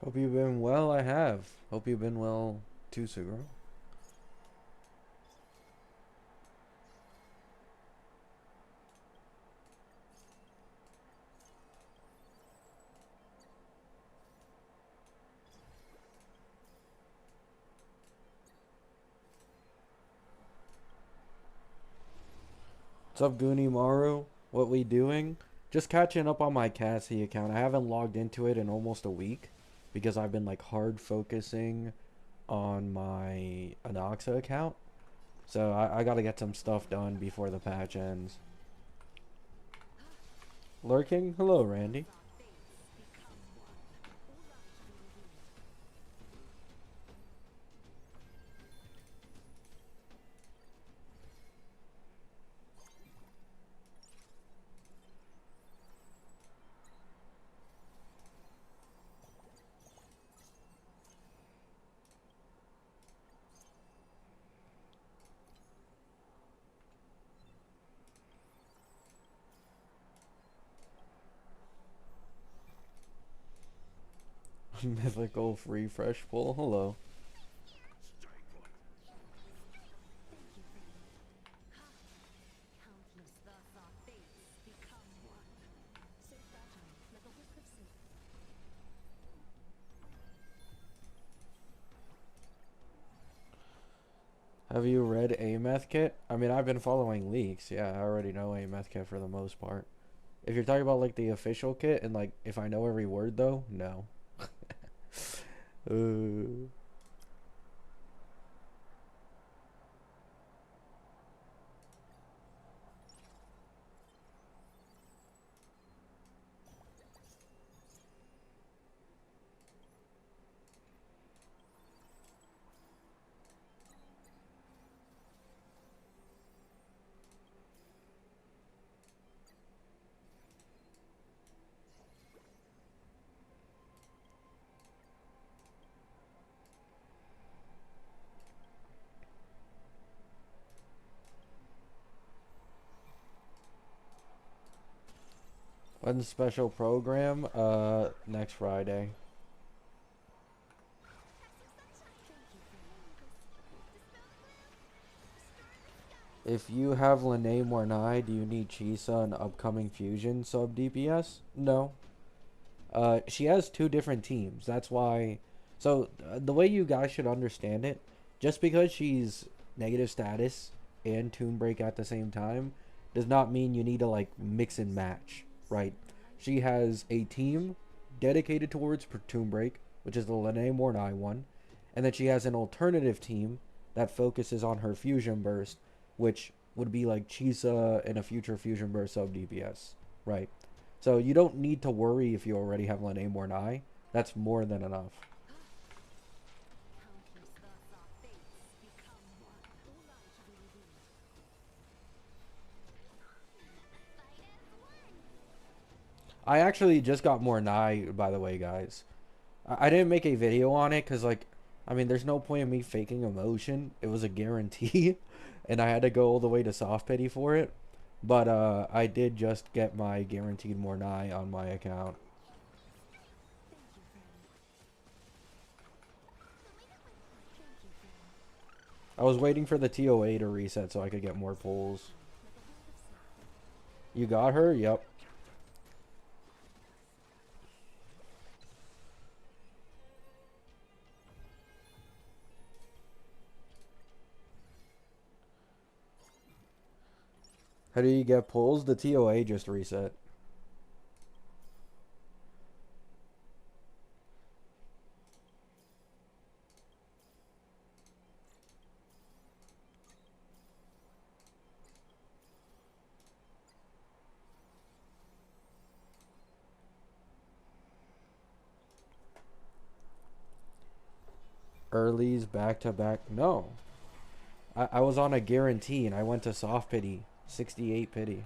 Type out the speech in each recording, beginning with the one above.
Hope you've been well. I have. Hope you've been well too, Suguru. What's up, Goonie Maru? What we doing? Just catching up on my Cassie account. I haven't logged into it in almost a week because I've been like hard focusing on my Anoxa account. So I gotta get some stuff done before the patch ends. Lurking? Hello, Randy. Mythical free fresh pull. Hello. Have you read a meth kit? I mean, I've been following leaks. Yeah, I already know a meth kit for the most part. If you're talking about like the official kit and like if I know every word though, no. uh, one special program? Next Friday. If you have Lene Mornai, do you need Chisa and upcoming Fusion sub DPS? No. She has two different teams. That's why. So the way you guys should understand it, just because she's negative status and Tomb Break at the same time, does not mean you need to like mix and match, right? She has a team dedicated towards Tomb Break, which is the Lene Mornai one, and then she has an alternative team that focuses on her Fusion Burst, which would be like Chisa in a future Fusion Burst sub DPS, right? So you don't need to worry if you already have Lene Mornai. That's more than enough. I actually just got Mornai, by the way, guys. I didn't make a video on it because, like, I mean, there's no point in me faking emotion. It was a guarantee, and I had to go all the way to soft pity for it. But I did just get my guaranteed Mornai on my account. I was waiting for the TOA to reset so I could get more pulls. You got her? Yep. How do you get pulls? The TOA just reset. Early's back to back. No. I was on a guarantee and I went to soft pity. 68 pity.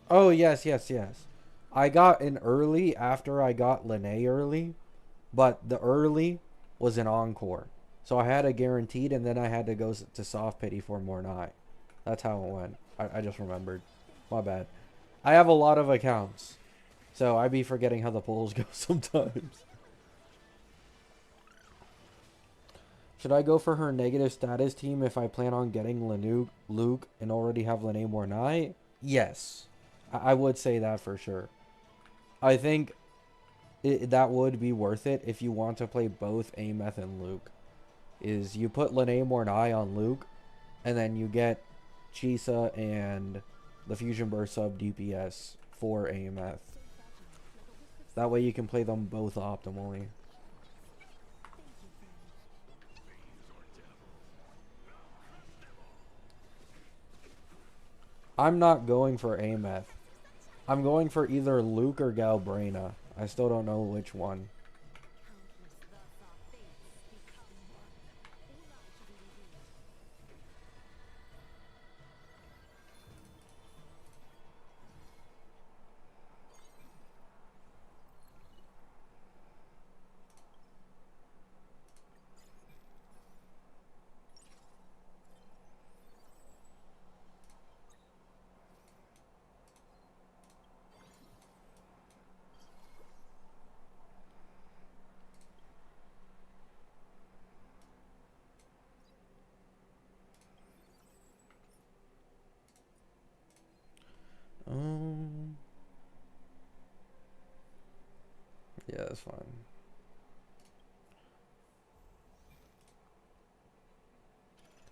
Oh, yes, yes, yes. I got an early after I got Lene early, but the early was an encore. So I had a guaranteed, and then I had to go to soft pity for Mornai. That's how it went. I just remembered. My bad. I have a lot of accounts, so I be forgetting how the polls go sometimes. Should I go for her negative status team if I plan on getting Luke and already have Lene Mornai? Yes. I would say that for sure. I think that would be worth it if you want to play both Ameth and Luke. Is you put Lene Mornai on Luke, and then you get Chisa and the Fusion Burst sub DPS for Ameth. That way you can play them both optimally. I'm not going for Ameth. I'm going for either Luke or Galbrina. I still don't know which one. Um, yeah, that's fine.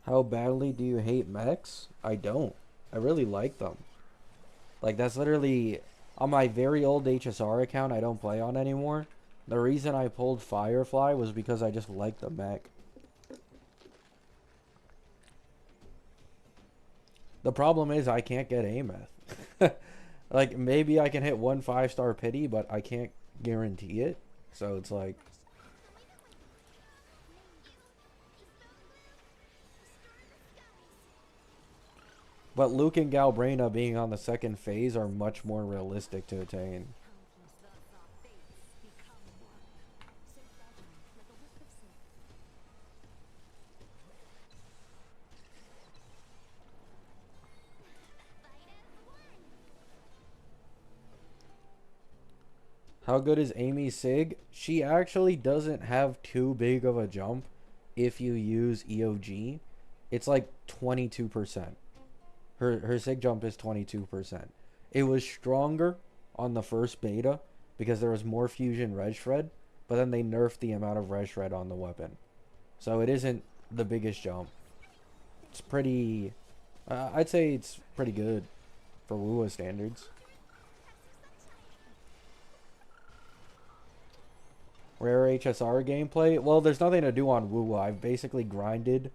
How badly do you hate mechs? I don't. I really like them. Like, that's literally on my very old HSR account I don't play on anymore. The reason I pulled Firefly was because I just liked the mech. The problem is I can't get Ameth. Like, maybe I can hit one 5-star pity, but I can't guarantee it. So it's like... But Luke and Galbrina being on the second phase are much more realistic to attain. How good is Amy Sig? She actually doesn't have too big of a jump if you use EOG. It's like 22%. Her Sig jump is 22%. It was stronger on the first beta because there was more fusion red shred, but then they nerfed the amount of red shred on the weapon. So it isn't the biggest jump. It's pretty... I'd say it's pretty good for WUA standards. Rare HSR gameplay? Well, there's nothing to do on WUA. I've basically grinded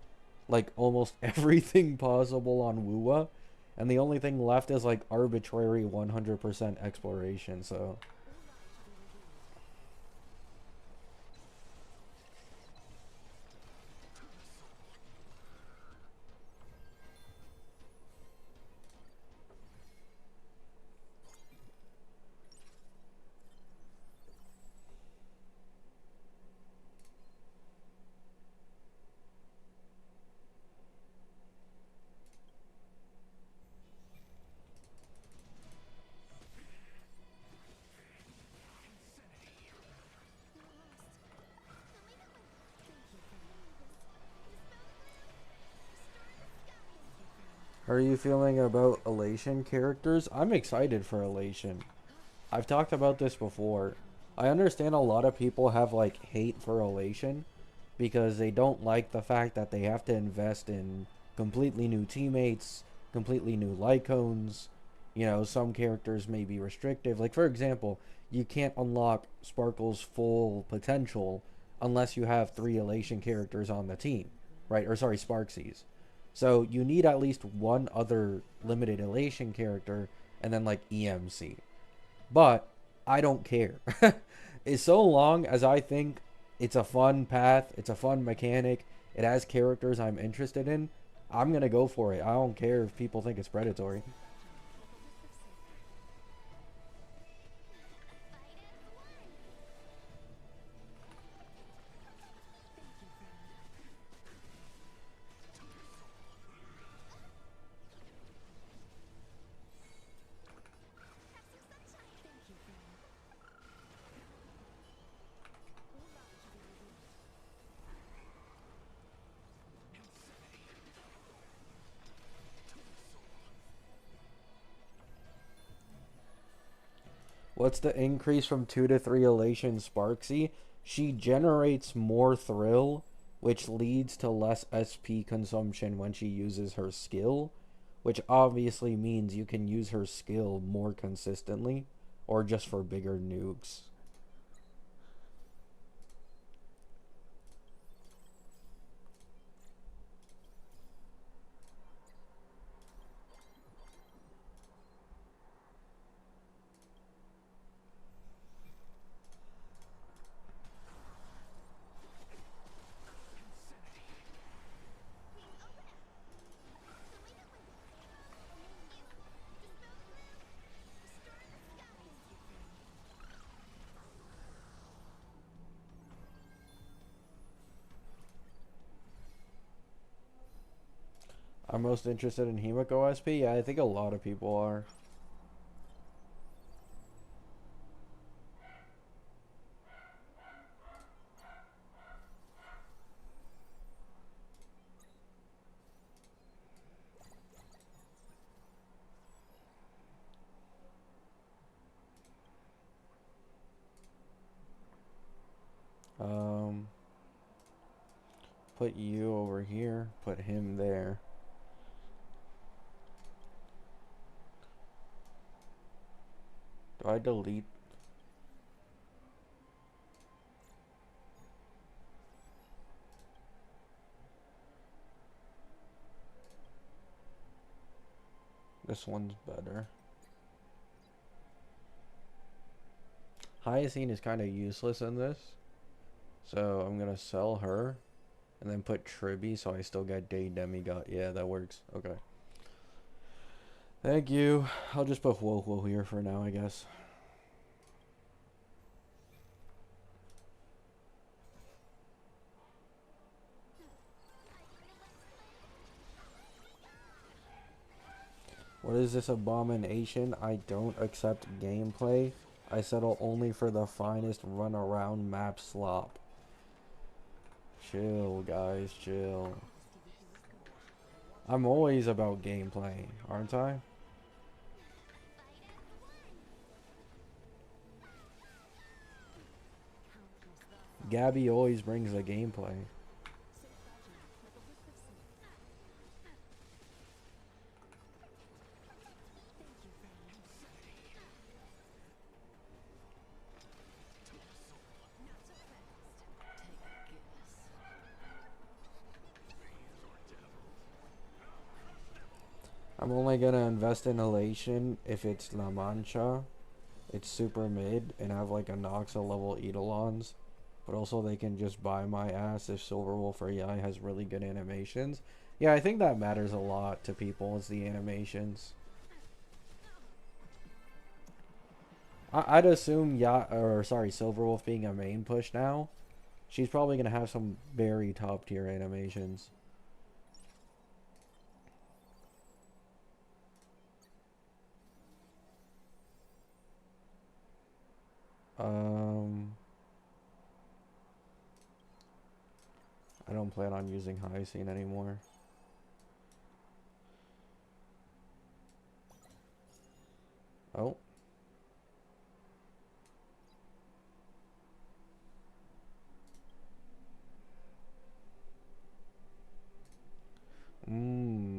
like almost everything possible on WUA, and the only thing left is like arbitrary 100% exploration, so... How are you feeling about Elation characters? I'm excited for Elation. I've talked about this before. I understand a lot of people have like hate for Elation because they don't like the fact that they have to invest in completely new teammates, completely new Lycones. You know, some characters may be restrictive. Like, for example, you can't unlock Sparkle's full potential unless you have 3 Elation characters on the team, right? Or, sorry, Sparksies. So, you need at least one other limited Elation character and then, like, EMC. But, I don't care. It's so long as I think it's a fun path, it's a fun mechanic, it has characters I'm interested in, I'm gonna go for it. I don't care if people think it's predatory. What's the increase from 2 to 3 elation Sparksy? She generates more thrill, which leads to less SP consumption when she uses her skill, which obviously means you can use her skill more consistently, or just for bigger nukes. I'm most interested in Himiko SP? Yeah, I think a lot of people are. Um, put you over here, put him there. Do I delete? This one's better. Hyacine is kind of useless in this. So I'm going to sell her. And then put Tribby so I still get Day Demigod. Yeah, that works. Okay. Thank you. I'll just put Woho here for now, I guess. What is this abomination? I don't accept gameplay. I settle only for the finest run around map slop. Chill, guys, chill. I'm always about gameplay, aren't I? Gabby always brings the gameplay. I'm only gonna invest in Elation if it's La Mancha. It's super mid and have like a Noxa level Eidolons. But also they can just buy my ass if Silverwolf or Yai has really good animations. Yeah, I think that matters a lot to people, is the animations. I'd assume Silverwolf being a main push now, she's probably gonna have some very top tier animations. I don't plan on using Hyacine anymore. Oh.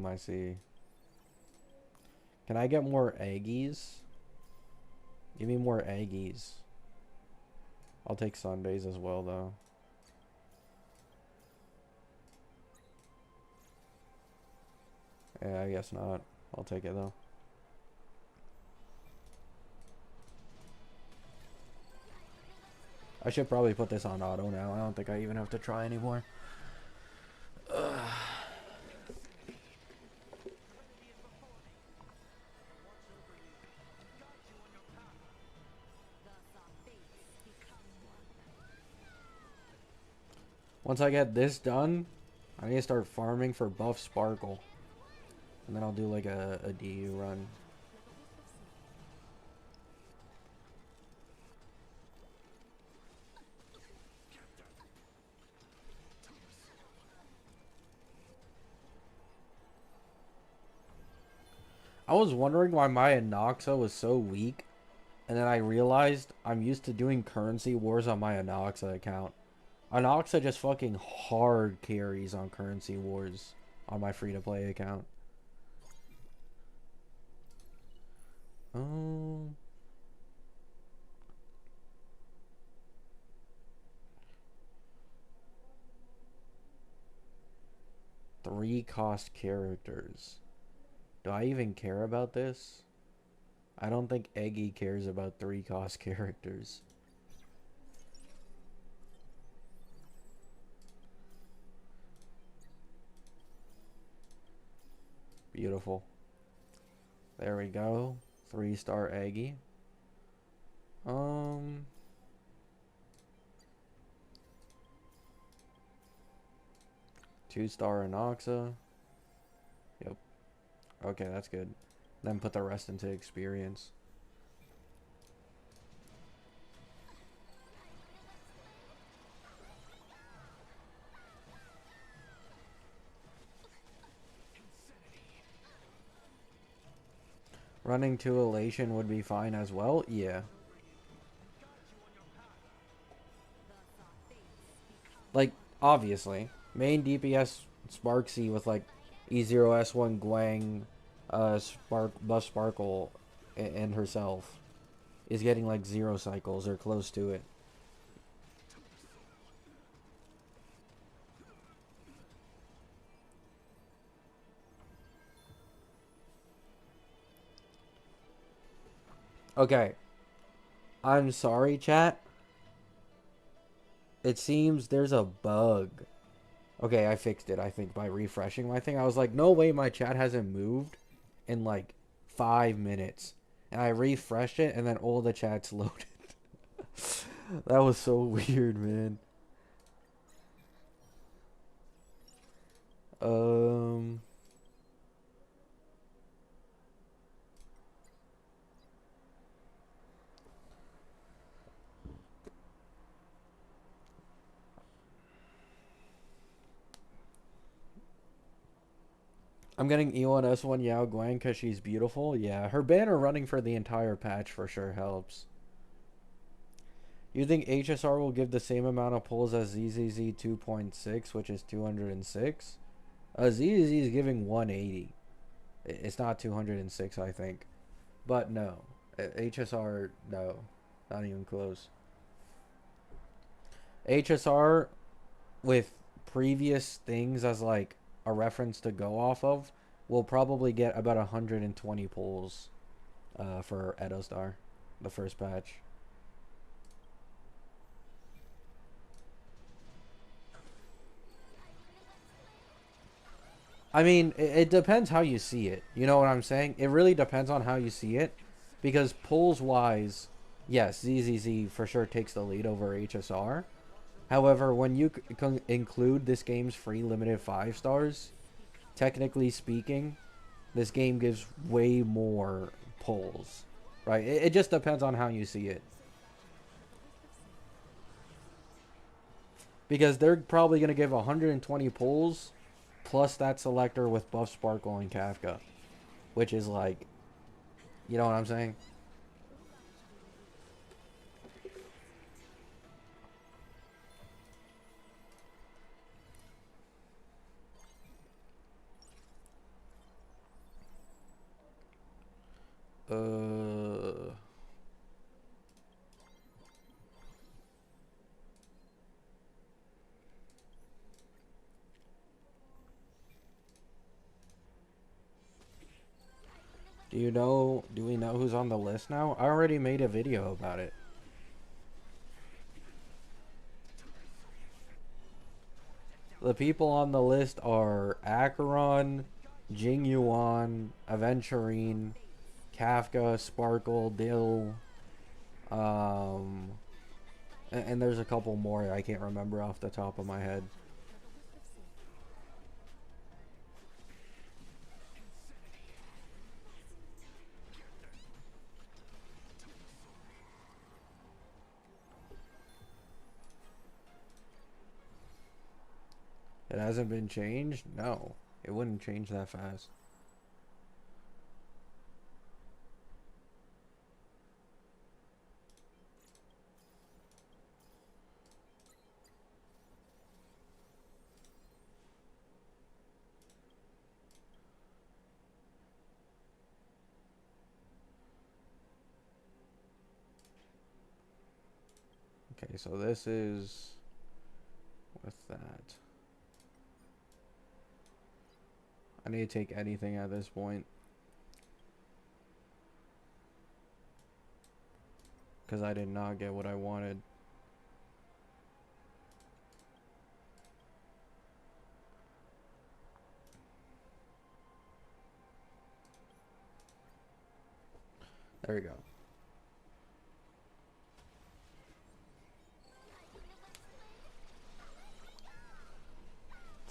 I see. Can I get more Aggies? Give me more Aggies. I'll take Sundays as well, though. Yeah, I guess not. I'll take it, though. I should probably put this on auto now. I don't think I even have to try anymore. Ugh. Once I get this done, I need to start farming for buff Sparkle. And then I'll do like a DU run. I was wondering why my Anoxa was so weak. And then I realized I'm used to doing currency wars on my Anoxa account. Anoxa just fucking hard carries on currency wars on my free-to-play account. Um, 3 cost characters. Do I even care about this? I don't think Eggy cares about 3 cost characters. Beautiful. There we go. 3-star Eggy. Um, 2-star Anoxa. Yep. Okay, that's good. Then put the rest into experience. Running to Elation would be fine as well. Yeah. Like, obviously. Main DPS Sparksy with like E0S1 Guang, Buff Sparkle, and herself is getting like 0 cycles or close to it. Okay. I'm sorry, chat. It seems there's a bug. Okay, I fixed it, I think, by refreshing my thing. I was like, no way my chat hasn't moved in like 5 minutes. And I refreshed it, and then all the chats loaded. That was so weird, man. Um, I'm getting E1S1 Yao Guang because she's beautiful. Yeah, her banner running for the entire patch for sure helps. You think HSR will give the same amount of pulls as ZZZ 2.6, which is 206? ZZZ is giving 180. It's not 206, I think. But no. HSR, no. Not even close. HSR, with previous things as like a reference to go off of, will probably get about 120 pulls for Edostar, the first patch. I mean, it depends how you see it. You know what I'm saying? It really depends on how you see it. Because pulls wise, yes, ZZZ for sure takes the lead over HSR. However, when you include this game's free limited 5 stars, technically speaking, this game gives way more pulls. Right? It just depends on how you see it. Because they're probably going to give 120 pulls plus that selector with Buff Sparkle and Kafka. Which is like, you know what I'm saying? Uh... Do we know who's on the list now? I already made a video about it. The people on the list are Acheron, Jing Yuan, Aventurine, Kafka, Sparkle, Dill, um, and there's a couple more I can't remember off the top of my head. It hasn't been changed? No. It wouldn't change that fast. Okay, so this is with that. I need to take anything at this point. Because I did not get what I wanted. There we go.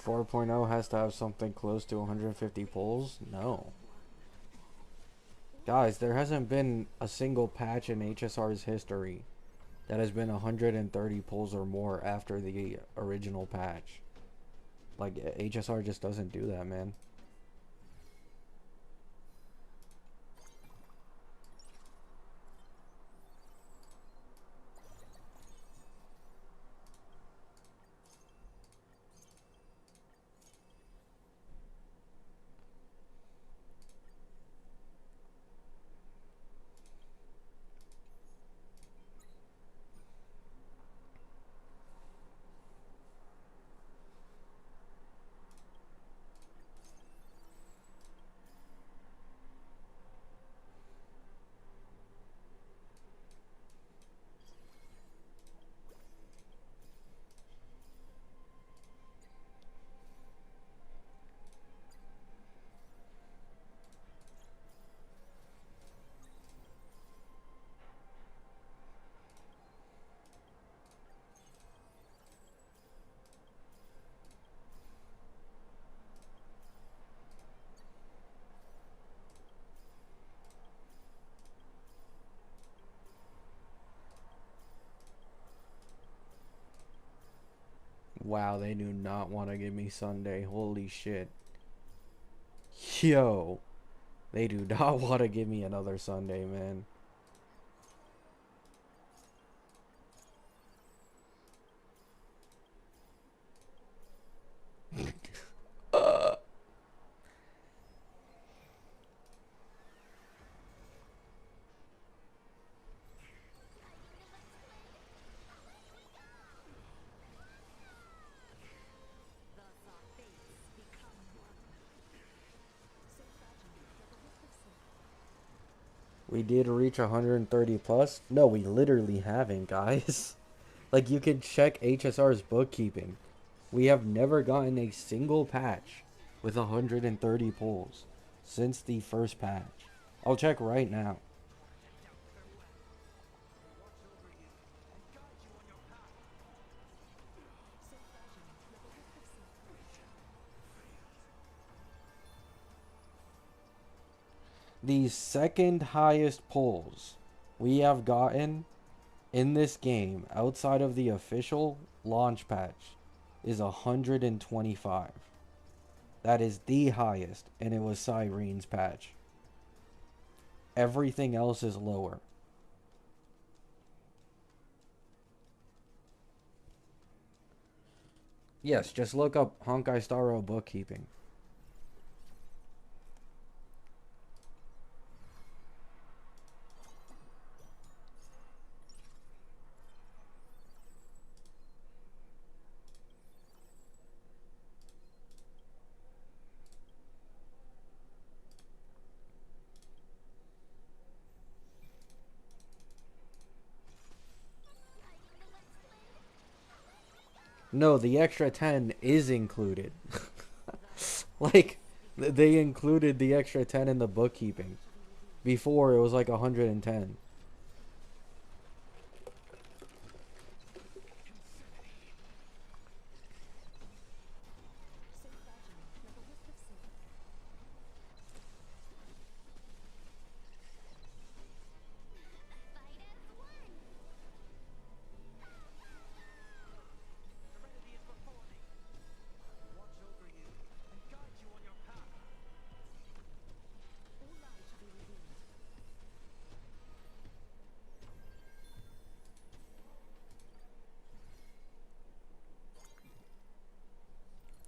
4.0 has to have something close to 150 pulls? No. Guys, there hasn't been a single patch in HSR's history that has been 130 pulls or more after the original patch. Like, HSR just doesn't do that, man. Wow, they do not want to give me Sunday. Holy shit. Yo. They do not want to give me another Sunday, man. We did reach 130 plus? No, we literally haven't, guys. Like, you can check HSR's bookkeeping. We have never gotten a single patch with 130 pulls since the first patch. I'll check right now. The second highest pulls we have gotten in this game outside of the official launch patch is 125. That is the highest, and it was Cyrene's patch. Everything else is lower. Yes, just look up Honkai Star Rail bookkeeping. No, the extra 10 is included. Like, they included the extra 10 in the bookkeeping. Before, it was like 110.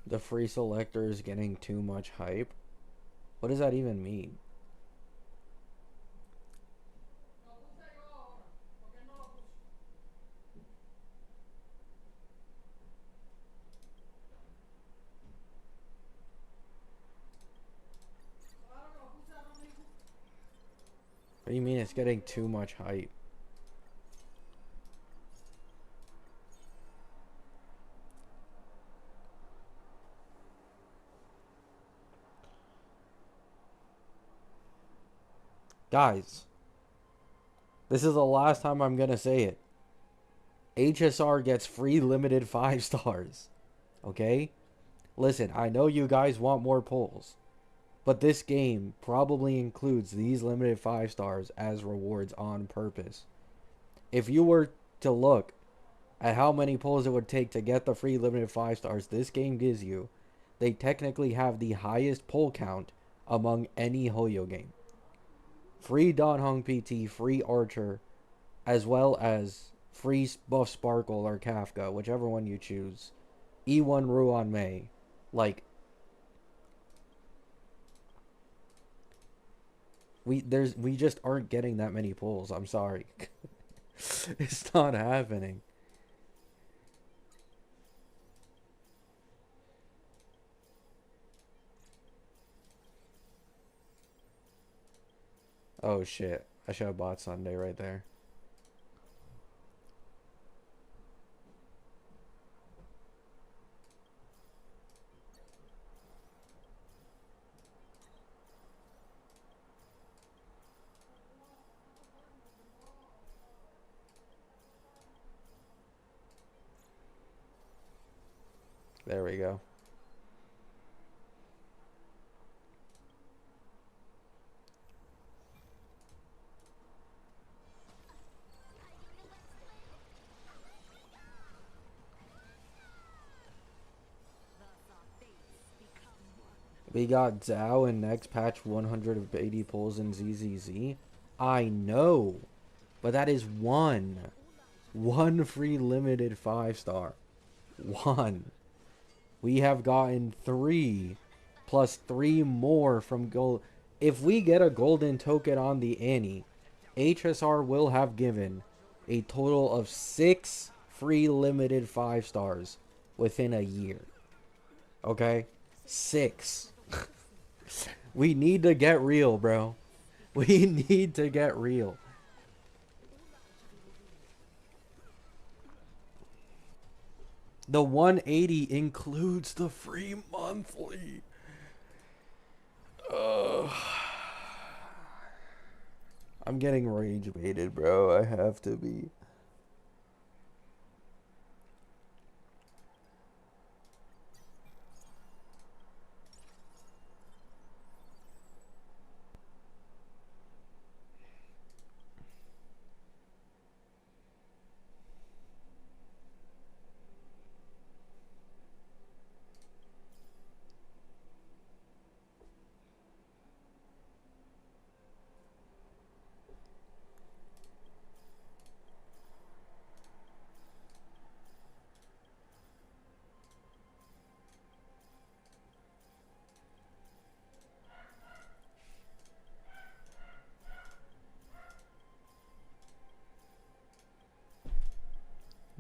The free selector is getting too much hype. What does that even mean? do you mean it's getting too much hype? Guys, this is the last time I'm gonna say it. HSR gets free limited 5 stars. Okay? Listen, I know you guys want more pulls, but this game probably includes these limited 5 stars as rewards on purpose. If you were to look at how many pulls it would take to get the free limited 5 stars this game gives you, they technically have the highest pull count among any Hoyo game. Free Dan Heng PT, free Archer, as well as free Buff Sparkle or Kafka, whichever one you choose. E1 Ruan Mei. Like, we just aren't getting that many pulls. I'm sorry. It's not happening. Oh shit. I should have bought Sunday right there. There we go. We got Zhao in next patch 180 pulls in ZZZ. I know, but that is one. One free limited 5 star. One. We have gotten 3 plus 3 more from gold. If we get a golden token on the Annie, HSR will have given a total of 6 free limited 5 stars within a year. Okay? 6. We need to get real, bro. We need to get real. The 180 includes the free monthly. I'm getting rage baited, bro. I have to be.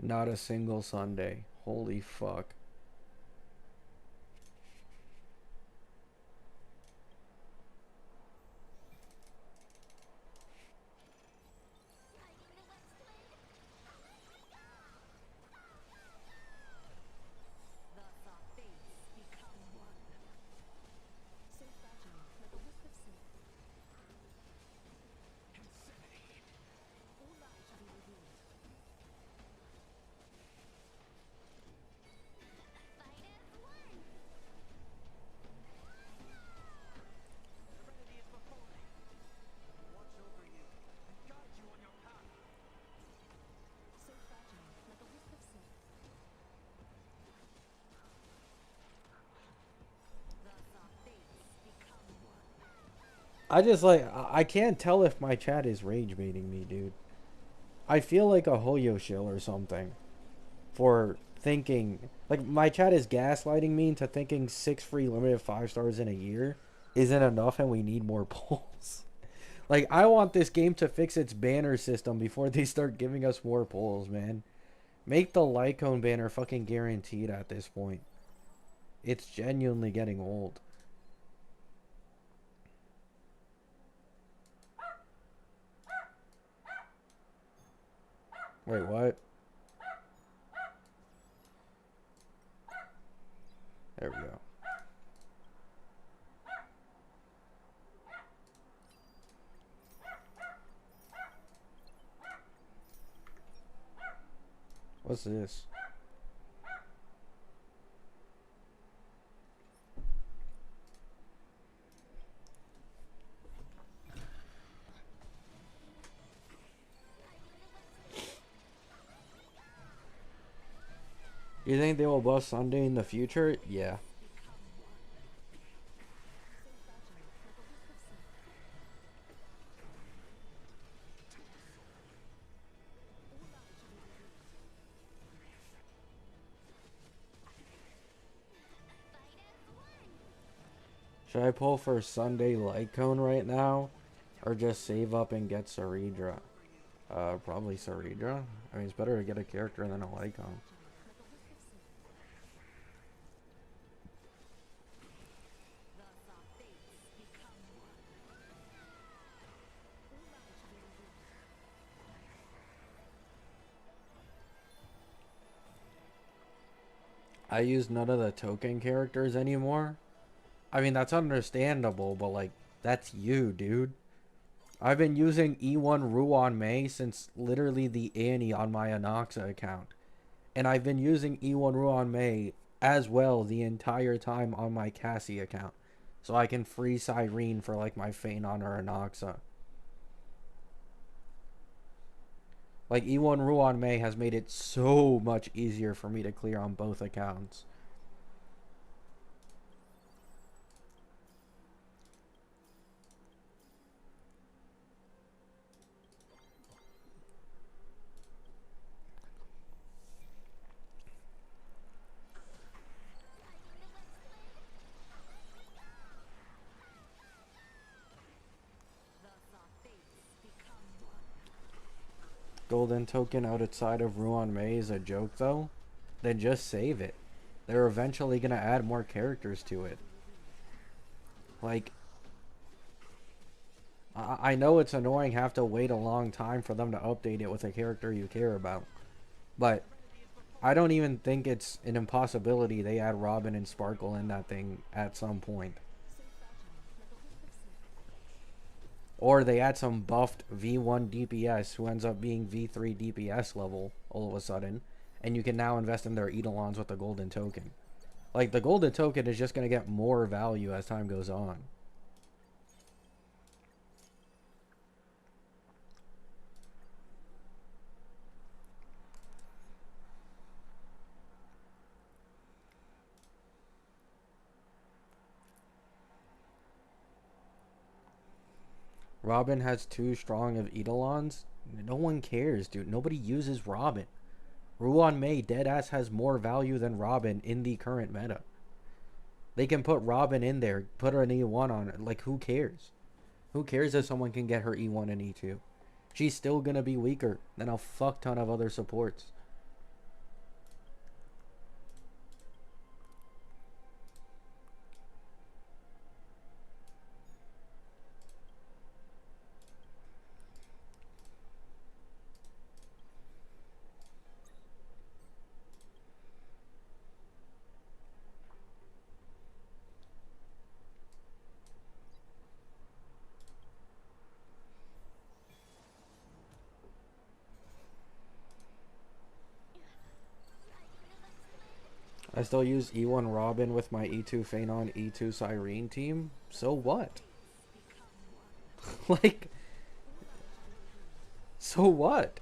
Not a single Sunday. Holy fuck. I just like I can't tell if my chat is rage baiting me, dude. I feel like a Hoyo shill or something for thinking like my chat is gaslighting me into thinking 6 free limited 5 stars in a year isn't enough and we need more pulls. Like I want this game to fix its banner system before they start giving us more pulls, man. Make the Lycone banner fucking guaranteed at this point. It's genuinely getting old. Wait, what? There we go. What's this? You think they will buff Sunday in the future? Yeah. Should I pull for Sunday Light Cone right now? Or just save up and get Saridra? Probably Saridra. I mean, it's better to get a character than a Light Cone. I use none of the token characters anymore. I mean, that's understandable, but like, that's you, dude. I've been using E1 Ruan Mei since literally the Annie on my Anoxa account. And I've been using E1 Ruan Mei as well the entire time on my Cassie account. So I can free Cyrene for like my Phanon or Anoxa. Like E1 Ruan Mei has made it so much easier for me to clear on both accounts. Golden token outside of Ruan Mei is a joke though? Then just save it. They're eventually gonna add more characters to it. Like, I know it's annoying have to wait a long time for them to update it with a character you care about. But I don't even think it's an impossibility they add Robin and Sparkle in that thing at some point. Or they add some buffed V1 DPS who ends up being V3 DPS level all of a sudden. And you can now invest in their Eidolons with the golden token. Like, the golden token is just going to get more value as time goes on. Robin has too strong of Eidolons. No one cares, dude. Nobody uses Robin. Ruan Mei deadass has more value than Robin in the current meta. They can put Robin in there, put her an E1 on it. Like, who cares? Who cares if someone can get her E1 and E2? She's still gonna be weaker than a fuck ton of other supports. I still use E1 Robin with my E2 Phanon, E2 Cyrene team. So what? Like, so what?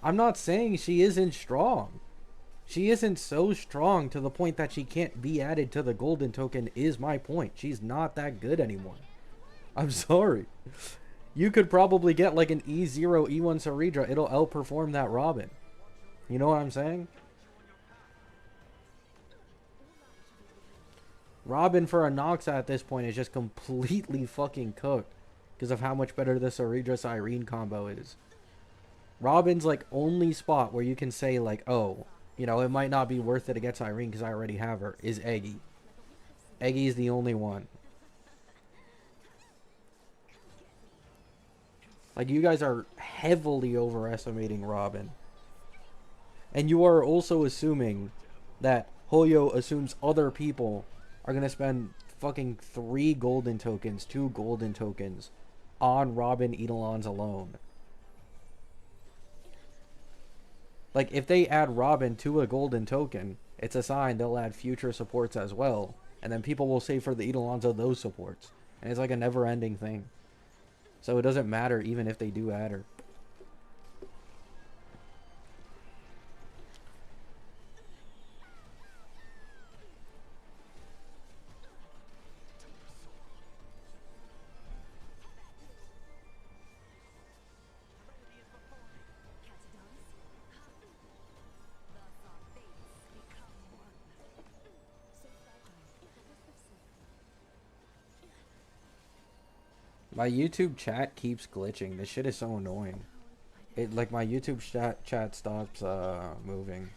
I'm not saying she isn't strong. She isn't so strong to the point that she can't be added to the golden token is my point. She's not that good anymore. I'm sorry. You could probably get like an E0, E1 Saridra. It'll outperform that Robin. You know what I'm saying? Robin for a Nox at this point is just completely fucking cooked because of how much better the Saridra Cyrene combo is. Robin's like only spot where you can say like, oh, you know, it might not be worth it to get Cyrene because I already have her, is Eggy. Eggy is the only one. Like, you guys are heavily overestimating Robin. And you are also assuming that Hoyo assumes other people are going to spend fucking 3 golden tokens, 2 golden tokens on Robin Eidolons alone. Like, if they add Robin to a golden token, it's a sign they'll add future supports as well. And then people will save for the Eidolons of those supports. And it's like a never-ending thing. So it doesn't matter even if they do add her. My YouTube chat keeps glitching. This shit is so annoying. It like my YouTube chat stops moving.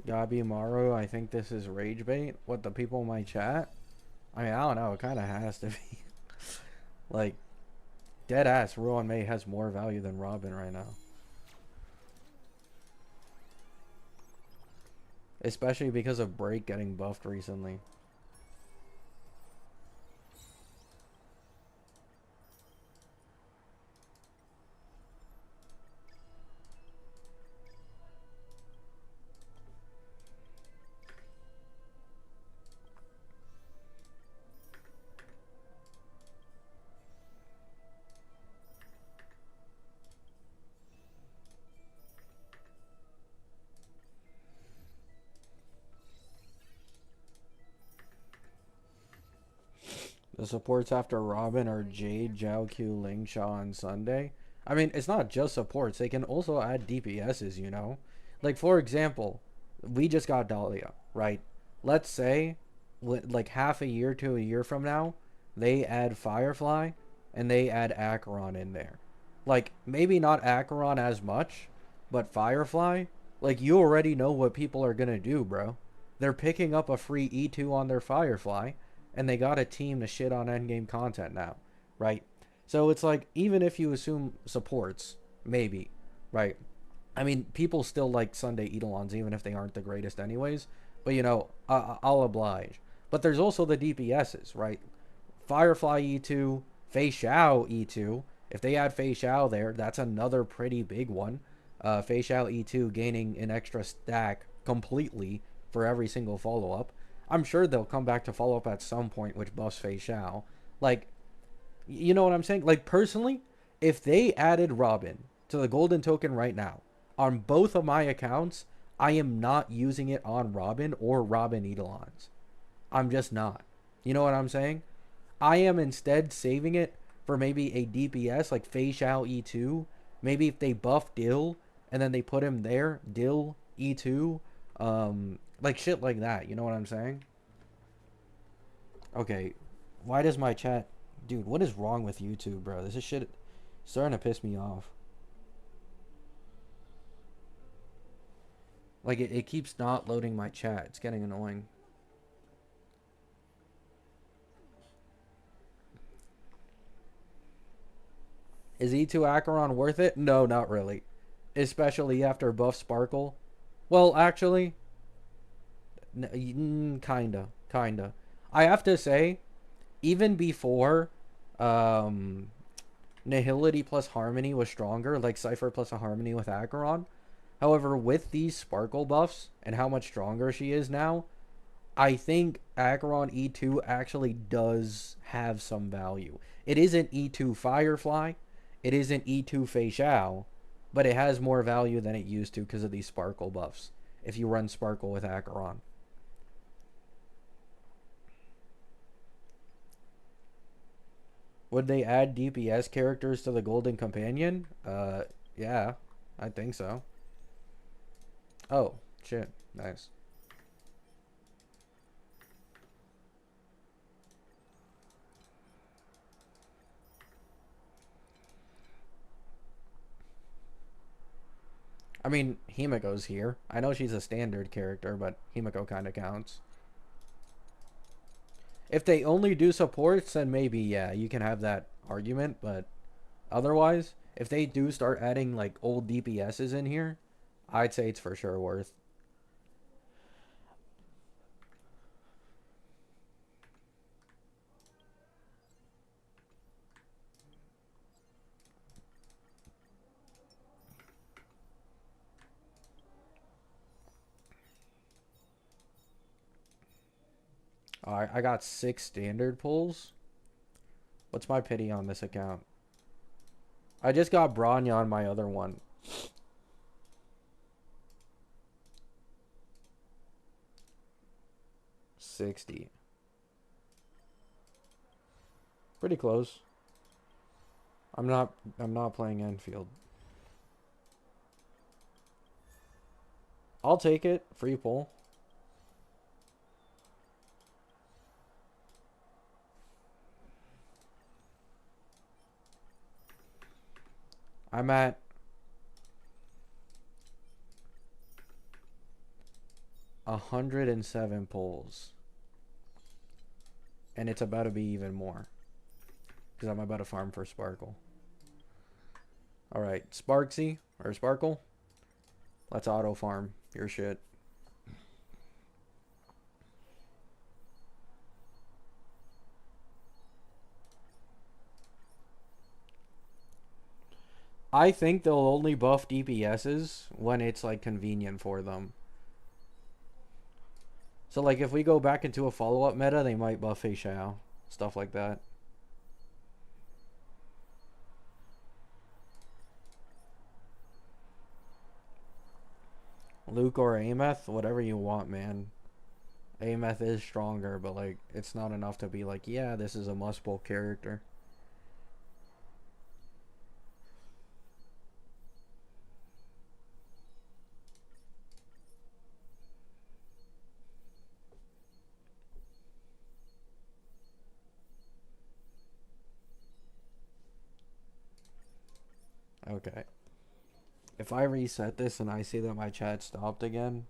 Gabi Maru, I think this is rage bait. What, the people in my chat? I mean, I don't know. It kind of has to be. Like, dead ass, Ruan Mei has more value than Robin right now. Especially because of Break getting buffed recently. The supports after Robin are Jade, Zhao Q, Ling Sha, and Sunday. I mean, it's not just supports. They can also add DPSs, you know? Like, for example, we just got Dahlia, right? Let's say, like, half a year to a year from now, they add Firefly, and they add Acheron in there. Like, maybe not Acheron as much, but Firefly, like, you already know what people are gonna do, bro. They're picking up a free E2 on their Firefly, and they got a team to shit on endgame content now, right? So it's like, even if you assume supports, maybe, right? I mean, people still like Sunday Eidolons even if they aren't the greatest anyways, but you know, I'll oblige. But there's also the DPSs, right? Firefly E2, Fei Xiao E2. If they add Fei Xiao there, that's another pretty big one. Fei Xiao E2 gaining an extra stack completely for every single follow-up. I'm sure they'll come back to follow up at some point, which buffs Fei Xiao. Like, you know what I'm saying? Like, personally, if they added Robin to the golden token right now on both of my accounts, I am not using it on Robin or Robin Eidolons. I'm just not. You know what I'm saying? I am instead saving it for maybe a DPS like Fei Xiao E2. Maybe if they buff Dill and then they put him there, Dill E2, like shit like that. You know what I'm saying? Okay, why does my chat, dude? What is wrong with YouTube, bro? This is shit starting to piss me off. Like it keeps not loading my chat. It's getting annoying. Is E2 Acheron worth it? No, not really. Especially after buff Sparkle. Well, actually, kinda. I have to say, even before um, Nihility plus Harmony was stronger, like Cypher plus a Harmony with Acheron. However, with these Sparkle buffs and how much stronger she is now, I think Acheron E2 actually does have some value. It isn't E2 Firefly, it isn't E2 Fei Xiao, but it has more value than it used to because of these Sparkle buffs. If you run Sparkle with Acheron. Would they add DPS characters to the Golden Companion? Yeah, I think so. Oh, shit. Nice. I mean, Himiko's here. I know she's a standard character, but Himiko kind of counts. If they only do supports, then maybe, yeah, you can have that argument, but otherwise, if they do start adding, like, old DPSs in here, I'd say it's for sure worth. Alright, I got 6 standard pulls. What's my pity on this account? I just got Bronya on my other one. $60. Pretty close. I'm not playing Enfield. I'll take it. Free pull. I'm at 107 pulls. And it's about to be even more. Because I'm about to farm for Sparkle. Alright, Sparksy, or Sparkle. Let's auto farm your shit. I think they'll only buff DPSs when it's like convenient for them. So like if we go back into a follow-up meta, they might buff Fei Xiao. Stuff like that. Luke or Ameth, whatever you want, man. Ameth is stronger, but like it's not enough to be like, yeah, this is a must pull character. Okay. If I reset this and I see that my chat stopped again.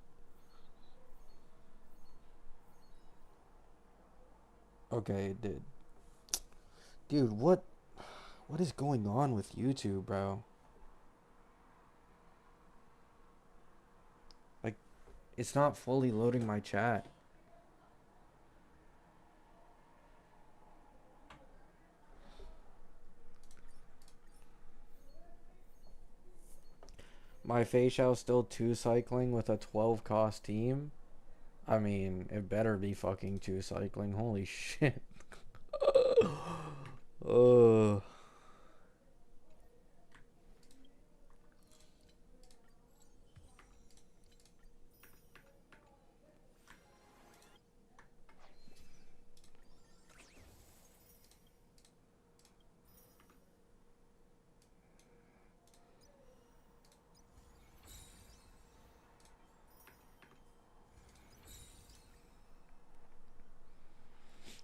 Okay, it did. Dude, what is going on with YouTube, bro? Like, it's not fully loading my chat. My Fei Xiao's still 2 cycling with a 12 cost team. I mean, it better be fucking 2 cycling. Holy shit. Ugh.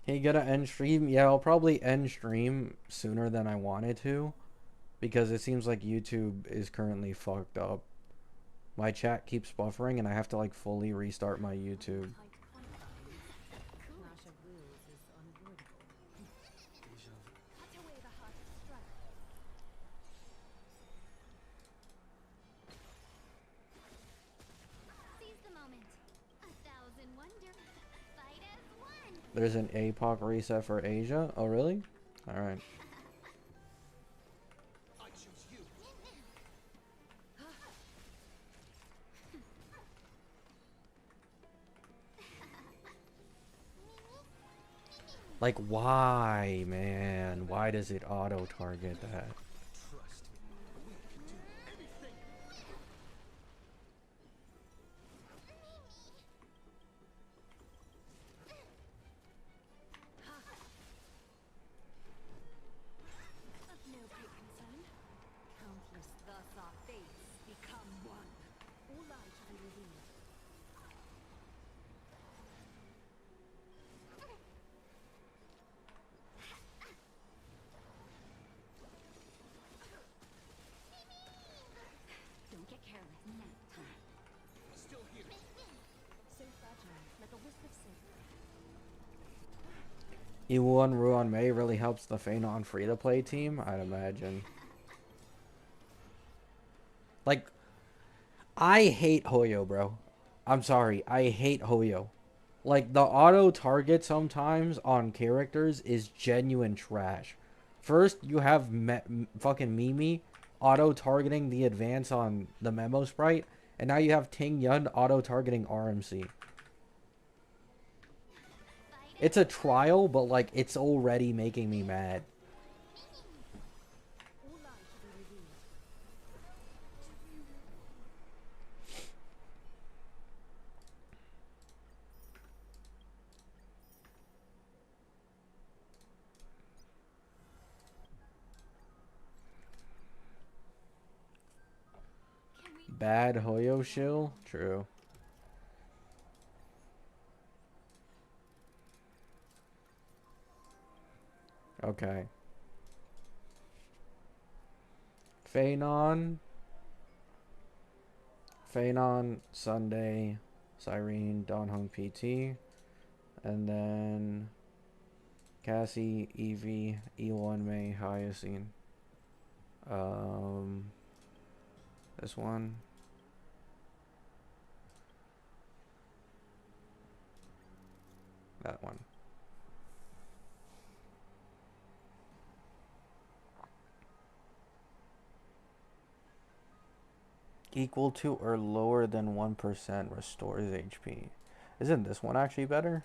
Hey, gonna end stream? Yeah, I'll probably end stream sooner than I wanted to. Because it seems like YouTube is currently fucked up. My chat keeps buffering and I have to like fully restart my YouTube. There's an APOC reset for Asia? Oh, really? Alright. Like, why, man? Why does it auto-target that? E1 Ruan Mei really helps the Phenon free-to-play team, I'd imagine. Like, I hate Hoyo, bro. I'm sorry, I hate Hoyo. Like, the auto target sometimes on characters is genuine trash. First, you have fucking Mimi auto targeting the advance on the Memo Sprite, and now you have Ting Yun auto targeting RMC. It's a trial, but like, it's already making me mad. Bad Hoyo shill? True. Okay. Phenon. Phenon, Sunday, Cyrene, Donhong PT. And then Cassie, Evie, E1 May, Hyacinth. This one. That one. Equal to or lower than 1% restores HP. Isn't this one actually better?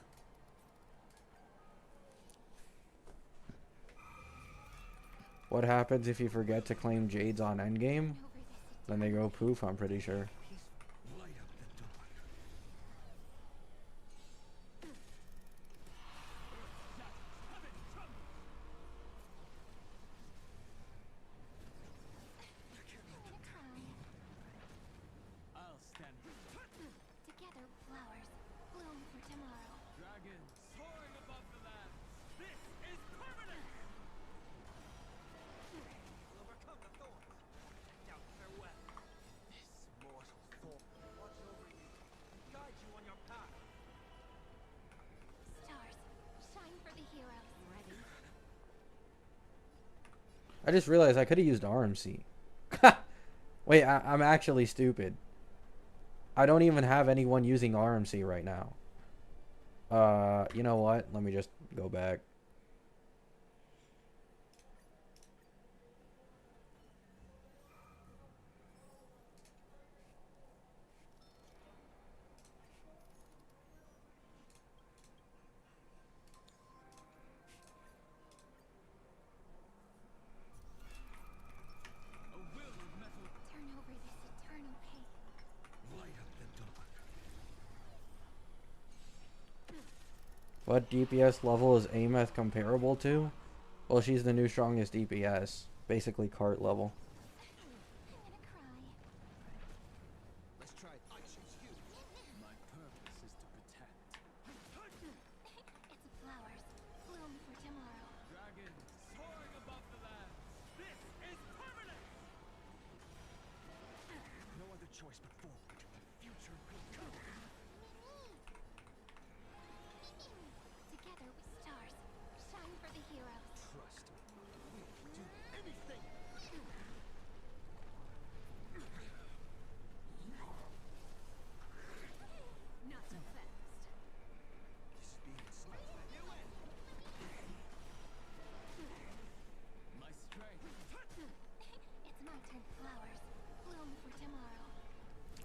What happens if you forget to claim Jades on endgame? Then they go poof, I'm pretty sure. I just realized I could have used RMC. Wait, I'm actually stupid. I don't even have anyone using RMC right now. You know what? Let me just go back. What DPS level is Ameth comparable to? Well, she's the new strongest DPS. Basically cart level.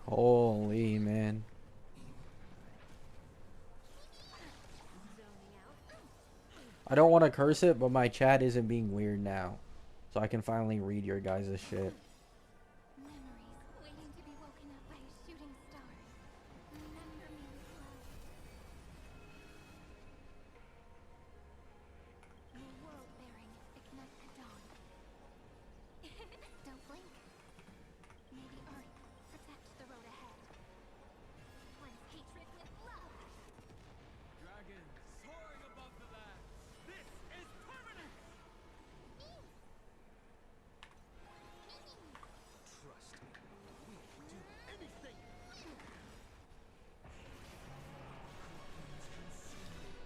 Holy man. I don't want to curse it, but my chat isn't being weird now. So I can finally read your guys' shit.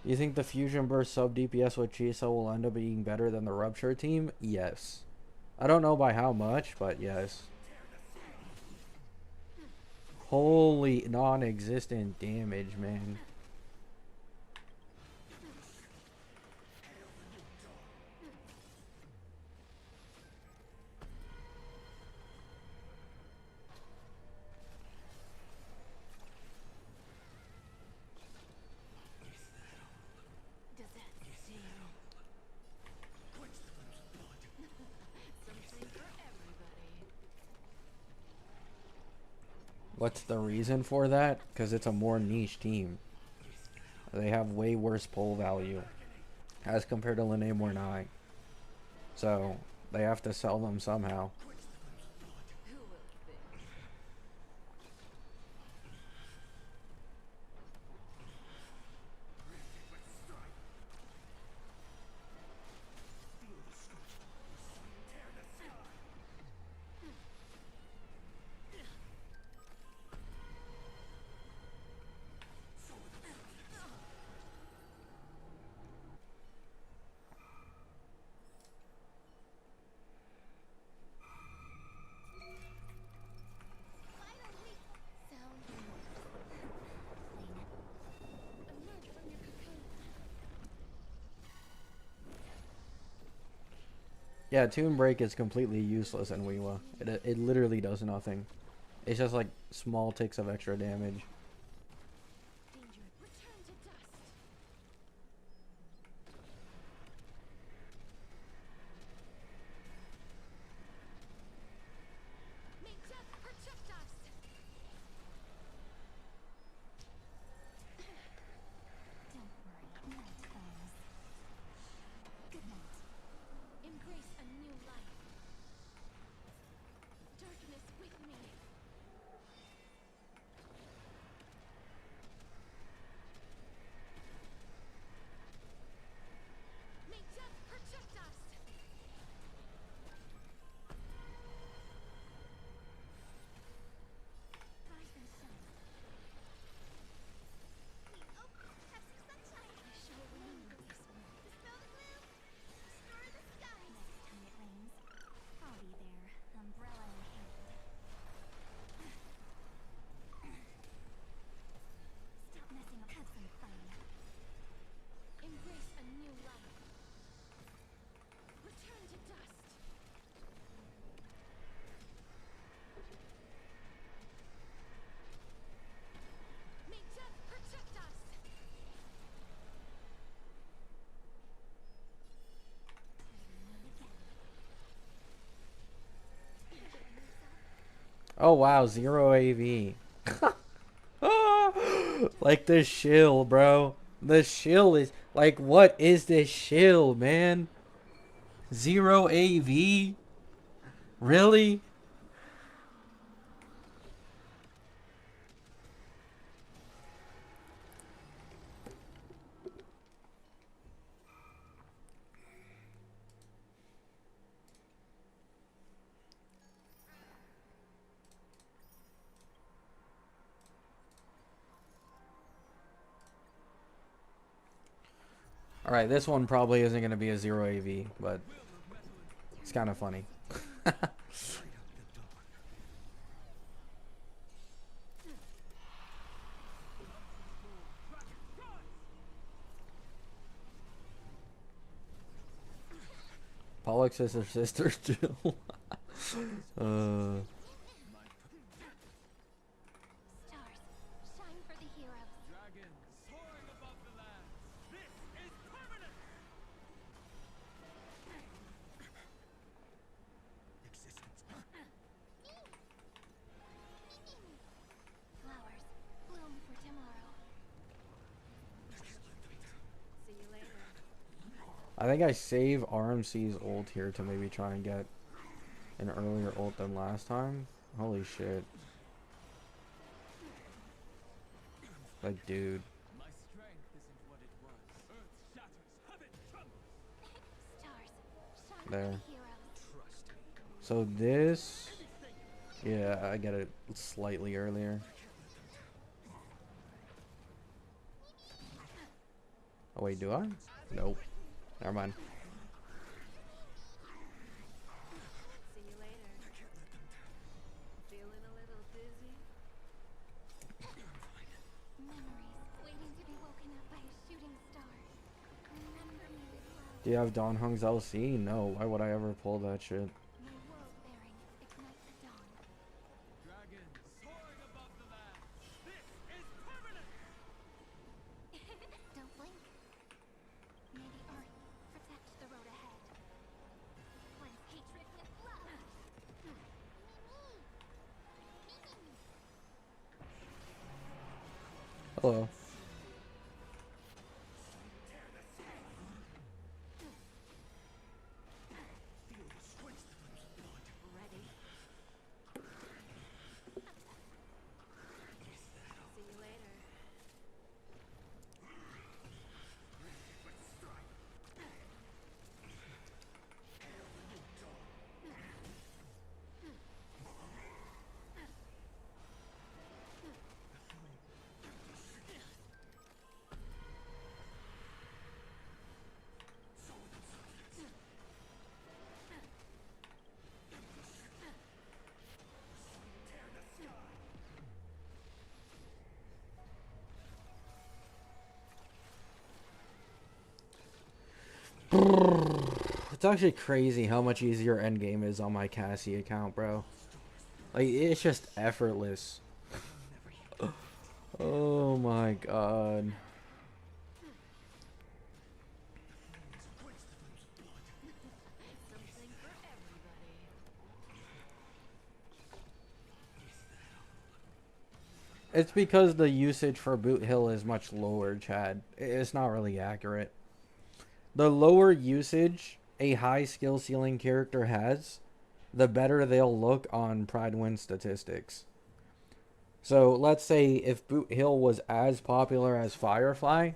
You think the Fusion Burst sub DPS with Chisa will end up being better than the Rupture team? Yes. I don't know by how much, but yes. Holy non-existent damage, man. What's the reason for that? Because it's a more niche team. They have way worse pull value as compared to Lene Mornai. So they have to sell them somehow. Yeah, Tomb Break is completely useless in Weewa. It literally does nothing. It's just like small ticks of extra damage. Oh wow, 0 AV. Like the shill, bro. The shill is like, what is this shill, man? 0 AV? Really? Alright, this one probably isn't going to be a 0 AV, but it's kind of funny. Pollux is her sister, Jill. uh... I think I save RMC's ult here to maybe try and get an earlier ult than last time. Holy shit. Like, dude. There. So this... Yeah, I get it slightly earlier. Oh wait, do I? Nope. Never mind. See you later. Feeling a little dizzy? Memories waiting to be woken up by a shooting star. Remember me with love. Do you have Dawn Hung's LC? No. Why would I ever pull that shit? My world bearings ignite the dawn. Dragons soaring above the land. This is permanent! Don't blink. May the earth protect the road ahead. Cleanse hatred with love. Hello. Ready? See you later. It's actually crazy how much easier endgame is on my Cassie account, bro. Like, it's just effortless. Oh my god. Something for everybody. It's because the usage for Boot Hill is much lower, Chad. It's not really accurate. The lower usage a high skill ceiling character has, the better they'll look on Pride Win statistics. So let's say if Boot Hill was as popular as Firefly,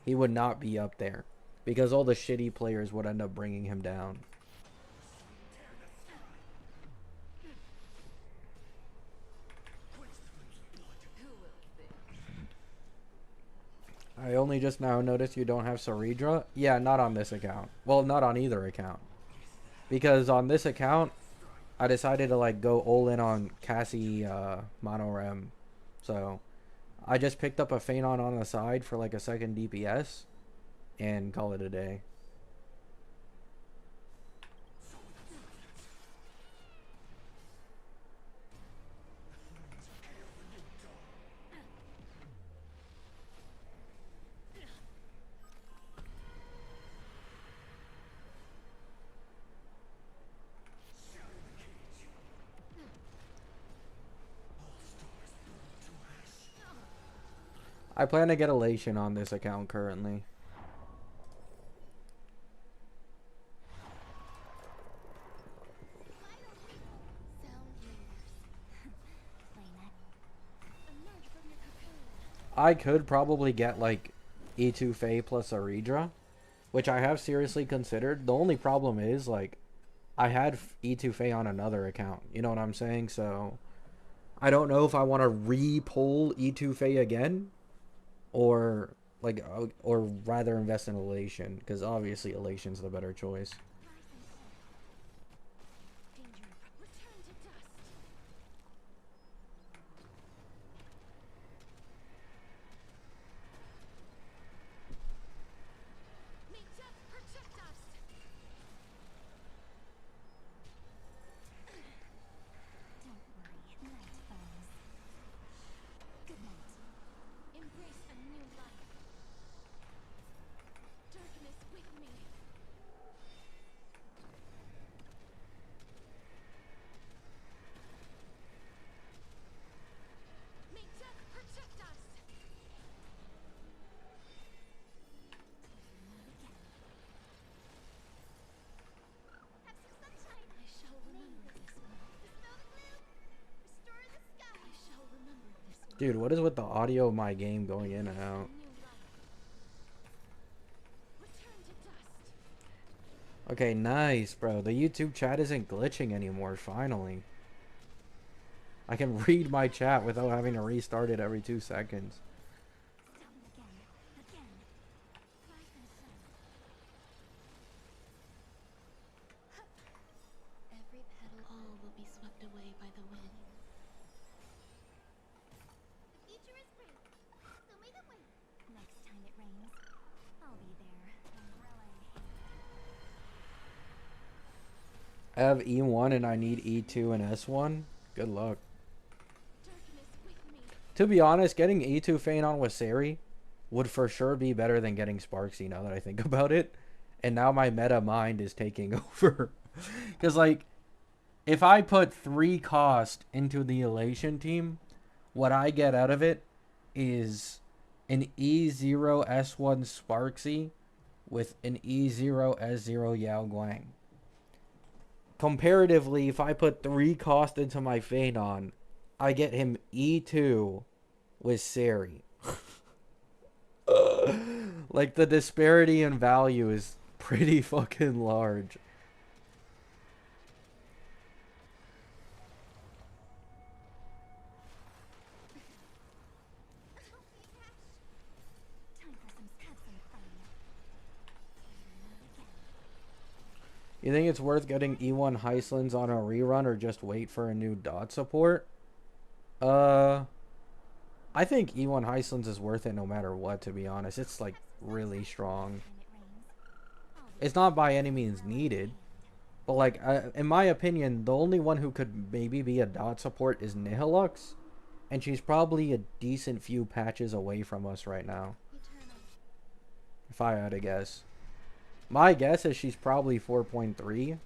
he would not be up there because all the shitty players would end up bringing him down. Who will think? I only just now noticed you don't have Saridra. Yeah, not on this account. Well, not on either account. Because on this account, I decided to like go all in on Cassie Monorem. So I just picked up a Phanon on the side for like a second DPS and call it a day. I plan to get Elation on this account currently. Sound lingers. Playnet. Emerge from your cocoon. I could probably get like E2 Fae plus Aridra, which I have seriously considered. The only problem is like I had E2 Fae on another account. You know what I'm saying? So I don't know if I want to re-pull E2 Fae again or like or rather invest in Elation because obviously Elation's the better choice. Danger. Return to dust. May death protect us. Don't worry, night falls. Good night. Embrace a new life. Darkness with me. May death protect us. Have some sunshine. I shall remember this one. Dispel the gloom. Restore the sky. I shall remember this one. Dude, what is with the audio of my game going in and out? New life. Return to dust. Okay, nice, bro. The YouTube chat isn't glitching anymore, finally. I can read my chat without having to restart it every 2 seconds. Again. Again. Life I have E1 and I need E2 and S1. Good luck. Darkness with me. To be honest, getting E2 Phanon with Sari would for sure be better than getting Sparksy now that I think about it. And now my meta mind is taking over. Because, like, if I put 3 cost into the Elation team, what I get out of it is an E0 S1 Sparksy with an E0 S0 Yao Guang. Comparatively, if I put 3 cost into my Phanon, I get him E2 with Sari. Like, the disparity in value is pretty fucking large. Time for have some fun. You think it's worth getting E1 Heislands on a rerun or just wait for a new dot support? I think E1 Heislands is worth it no matter what, to be honest. It's like really strong. When it rains. It's not by any means needed, but like in my opinion, the only one who could maybe be a dot support is Nihilux, and she's probably a decent few patches away from us right now, Eternal. if I had to guess. My guess is she's probably 4.3,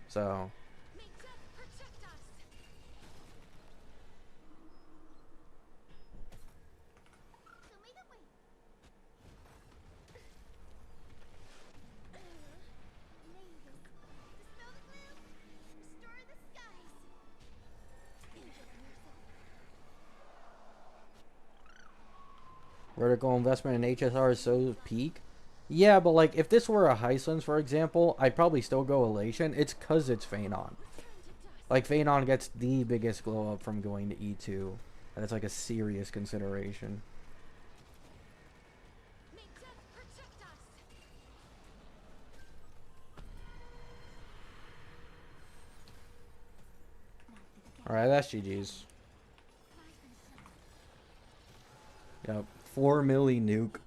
so May death protect us. Show me the way. Mavis, dispel the gloom, restore the skies. Angel yourself. vertical investment in HSR is so peak. Yeah, but like if this were a Heislands, for example, I'd probably still go Elation. It's cause it's Phanon. Turn to dust. Like Phanon gets the biggest glow up from going to E2, and it's like a serious consideration. May death protect us. All right, that's GG's. Yep, 4 milli nuke.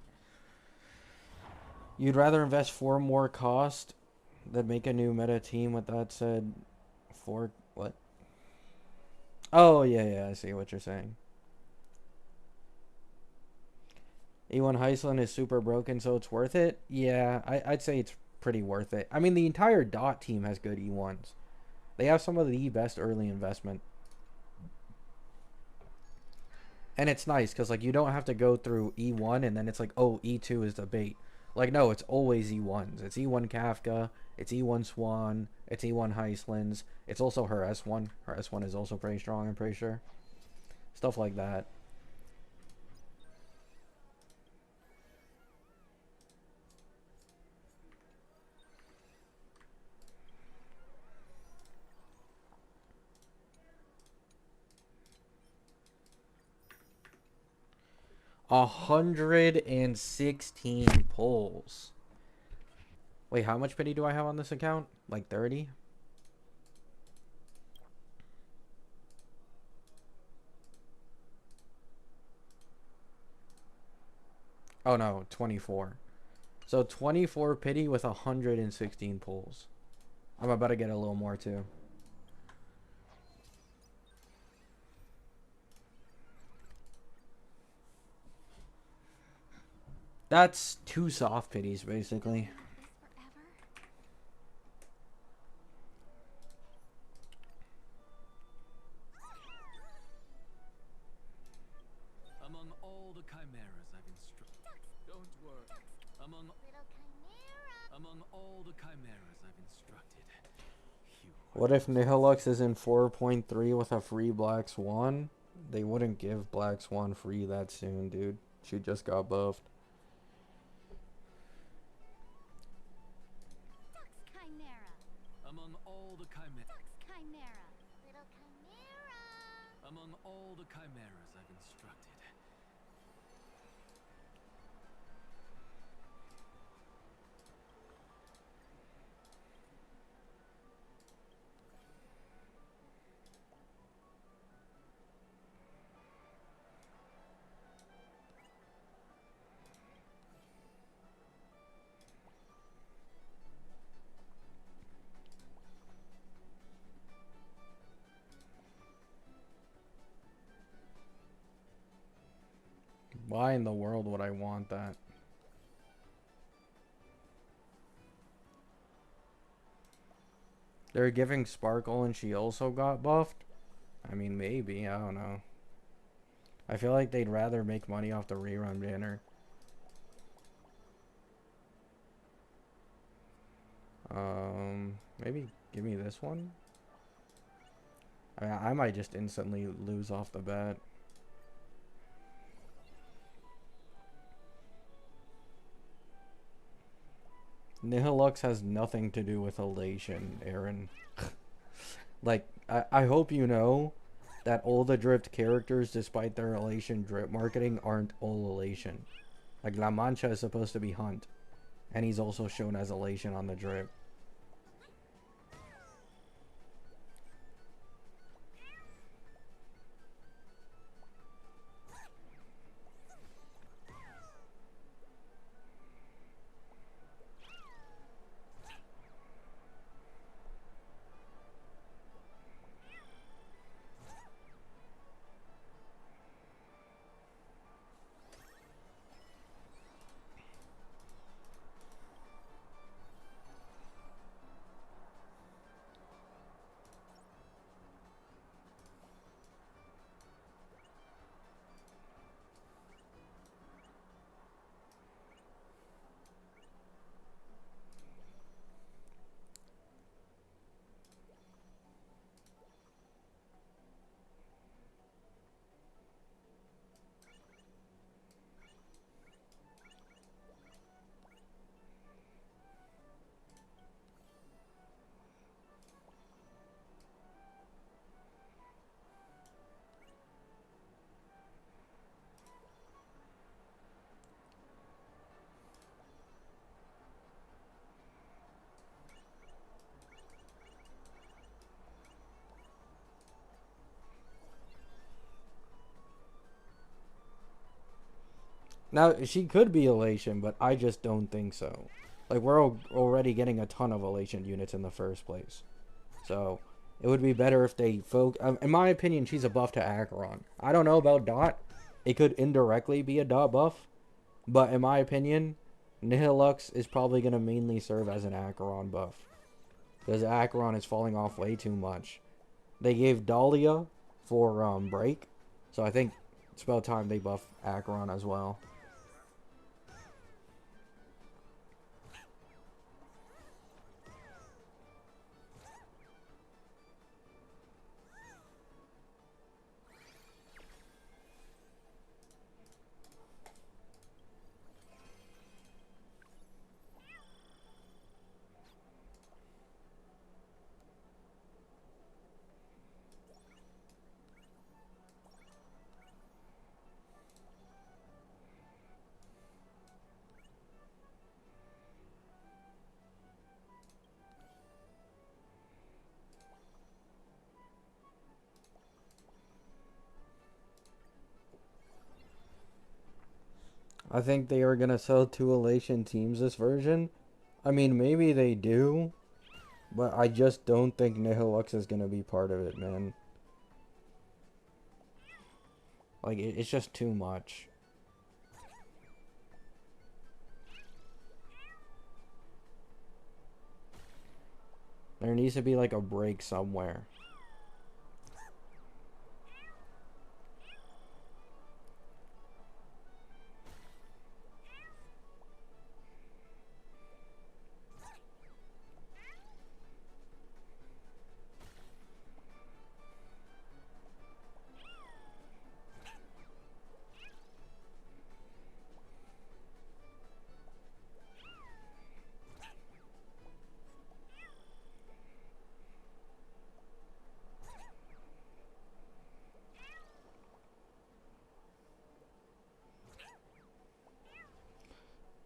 You'd rather invest 4 more cost than make a new meta team. With that said, 4 what? Oh yeah, I see what you're saying. E1 Heisland is super broken, so it's worth it. Yeah, I'd say it's pretty worth it. I mean, the entire dot team has good E1s. They have some of the best early investment. And it's nice because like you don't have to go through E1 and then it's like, oh, E2 is the bait. Like, no, it's always E1s. It's E1 Kafka, it's E1 Swan, it's E1 Heislands. It's also her S1. Her S1 is also pretty strong, I'm pretty sure. Stuff like that. A 116 pulls. Wait, how much pity do I have on this account? Like 30? Oh no, 24. So 24 pity with 116 pulls. I'm about to get a little more too. That's 2 soft pities basically. This forever. Among all the chimeras I've instructed. Don't worry. Among Little chimera. among all the chimeras I've instructed. You What if Nihilux is in 4.3 with a free Black Swan? They wouldn't give Black Swan free that soon, dude. She just got buffed. Dux chimera. among all the chimeras. Dux chimera. Little chimera. Among all the chimeras I've instructed. Why in the world would I want that? They're giving Sparkle and she also got buffed? I mean, maybe. I don't know. I feel like they'd rather make money off the rerun banner. Maybe give me this one? I might just instantly lose off the bat. Nihilux has nothing to do with Elation, Aaron. Like, I hope you know that all the Drift characters, despite their Elation Drift marketing, aren't all Elation. Like, La Mancha is supposed to be Hunt, and he's also shown as Elation on the Drift. Now, she could be Elation, but I just don't think so. Like, we're already getting a ton of Elation units in the first place. So, it would be better if they in my opinion, she's a buff to Acheron. I don't know about Dot. It could indirectly be a Dot buff. But in my opinion, Nihilux is probably going to mainly serve as an Acheron buff. Because Acheron is falling off way too much. They gave Dahlia for break. So I think it's about time they buff Acheron as well. I think they are going to sell 2 Elation teams this version. I mean, maybe they do. But I just don't think Nihilux is going to be part of it, man. Like, it's just too much. There needs to be, like, a break somewhere.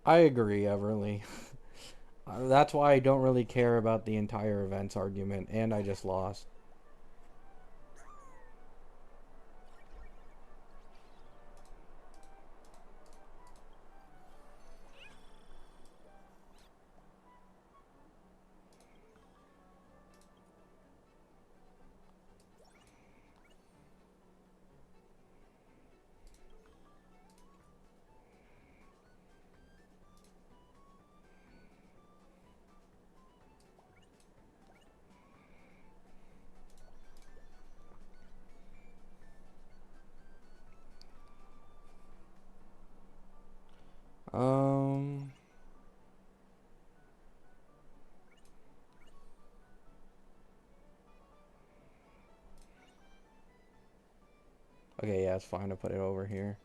I agree, Everly. That's why I don't really care about the entire events argument, and I just lost. Okay, yeah, it's fine to put it over here.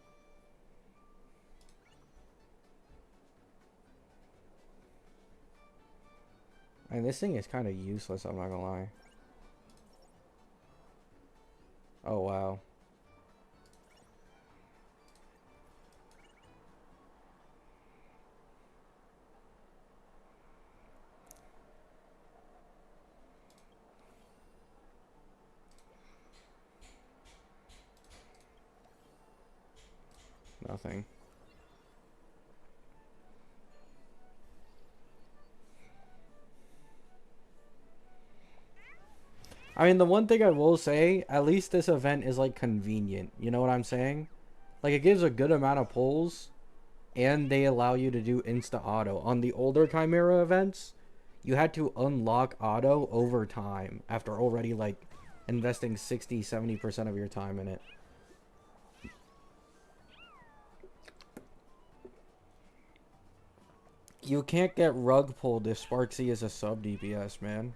And this thing is kind of useless, I'm not gonna lie. Oh, wow. Nothing. I mean, the one thing I will say, at least this event is like convenient. You know what I'm saying? Like it gives a good amount of pulls, and they allow you to do insta auto. On the older Chimera events, you had to unlock auto over time after already like investing 60-70% of your time in it. You can't get rug pulled if Sparksy is a sub DPS, man.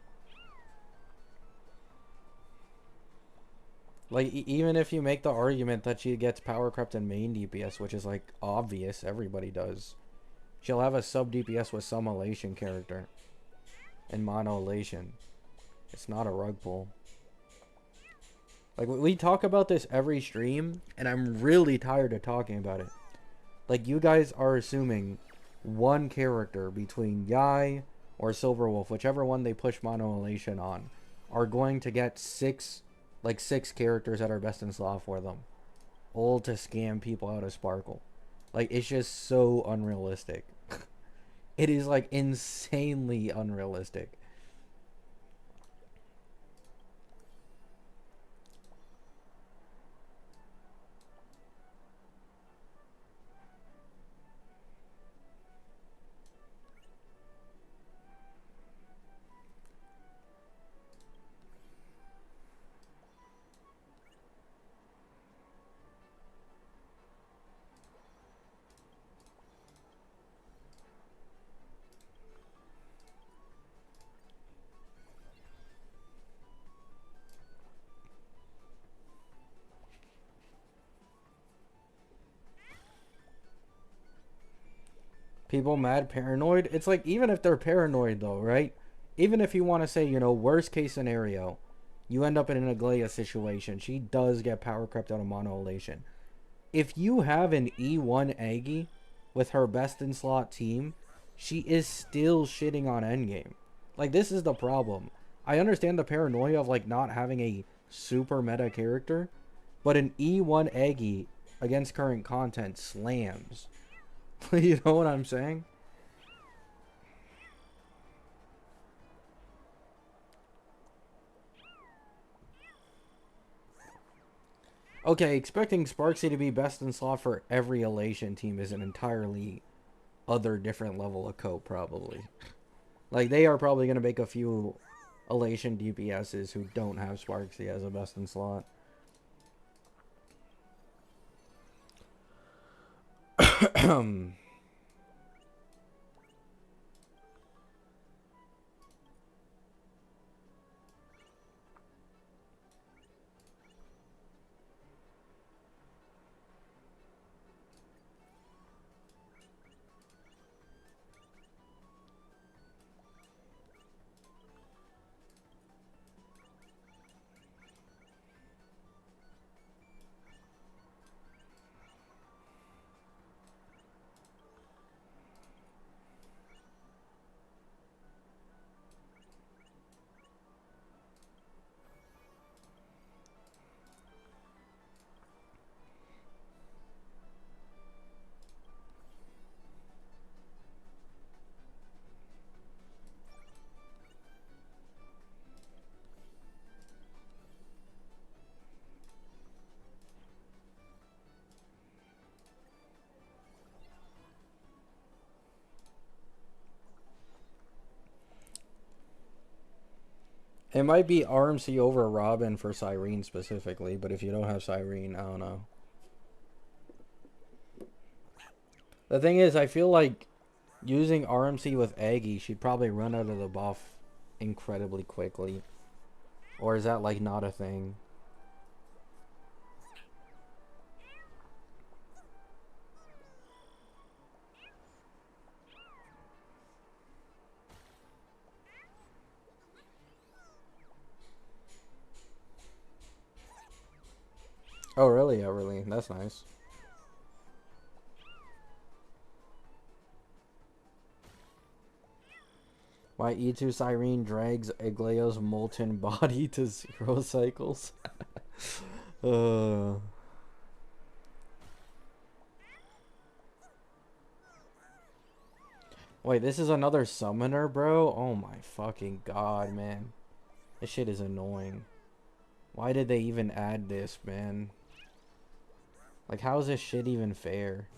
Like, even if you make the argument that she gets power crept in main DPS, which is, like, obvious, everybody does. She'll have a sub DPS with some elation character. And mono elation. It's not a rug pull. Like, we talk about this every stream, and I'm really tired of talking about it. Like, you guys are assuming one character between Yai or Silverwolf, whichever one they push mono elation on, are going to get six characters that are best in slot for them, all to scam people out of Sparkle. Like, it's just so unrealistic. It is like insanely unrealistic. People mad paranoid. It's like, even if they're paranoid though, right? Even if you want to say, you know, worst case scenario, you end up in an Aglaia situation. She does get power crept out of mono elation. If you have an E1 Aggie with her best in slot team, she is still shitting on endgame. Like, this is the problem. I understand the paranoia of like not having a super meta character, but an E1 Aggie against current content slams. You know what I'm saying? Okay, expecting Sparksy to be best in slot for every elation team is an entirely other different level of cope, probably. Like, they are probably going to make a few elation DPSs who don't have Sparksy as a best in slot. It might be RMC over Robin for Cyrene specifically, but if you don't have Cyrene, I don't know. The thing is, I feel like using RMC with Aggie, she'd probably run out of the buff incredibly quickly. Or is that like not a thing? Oh, really, Everly? That's nice. Why E2 Cyrene drags Egleo's molten body to 0 cycles? uh... Wait, this is another summoner, bro? Oh my fucking god, man. This shit is annoying. Why did they even add this, man? Like, how is this shit even fair?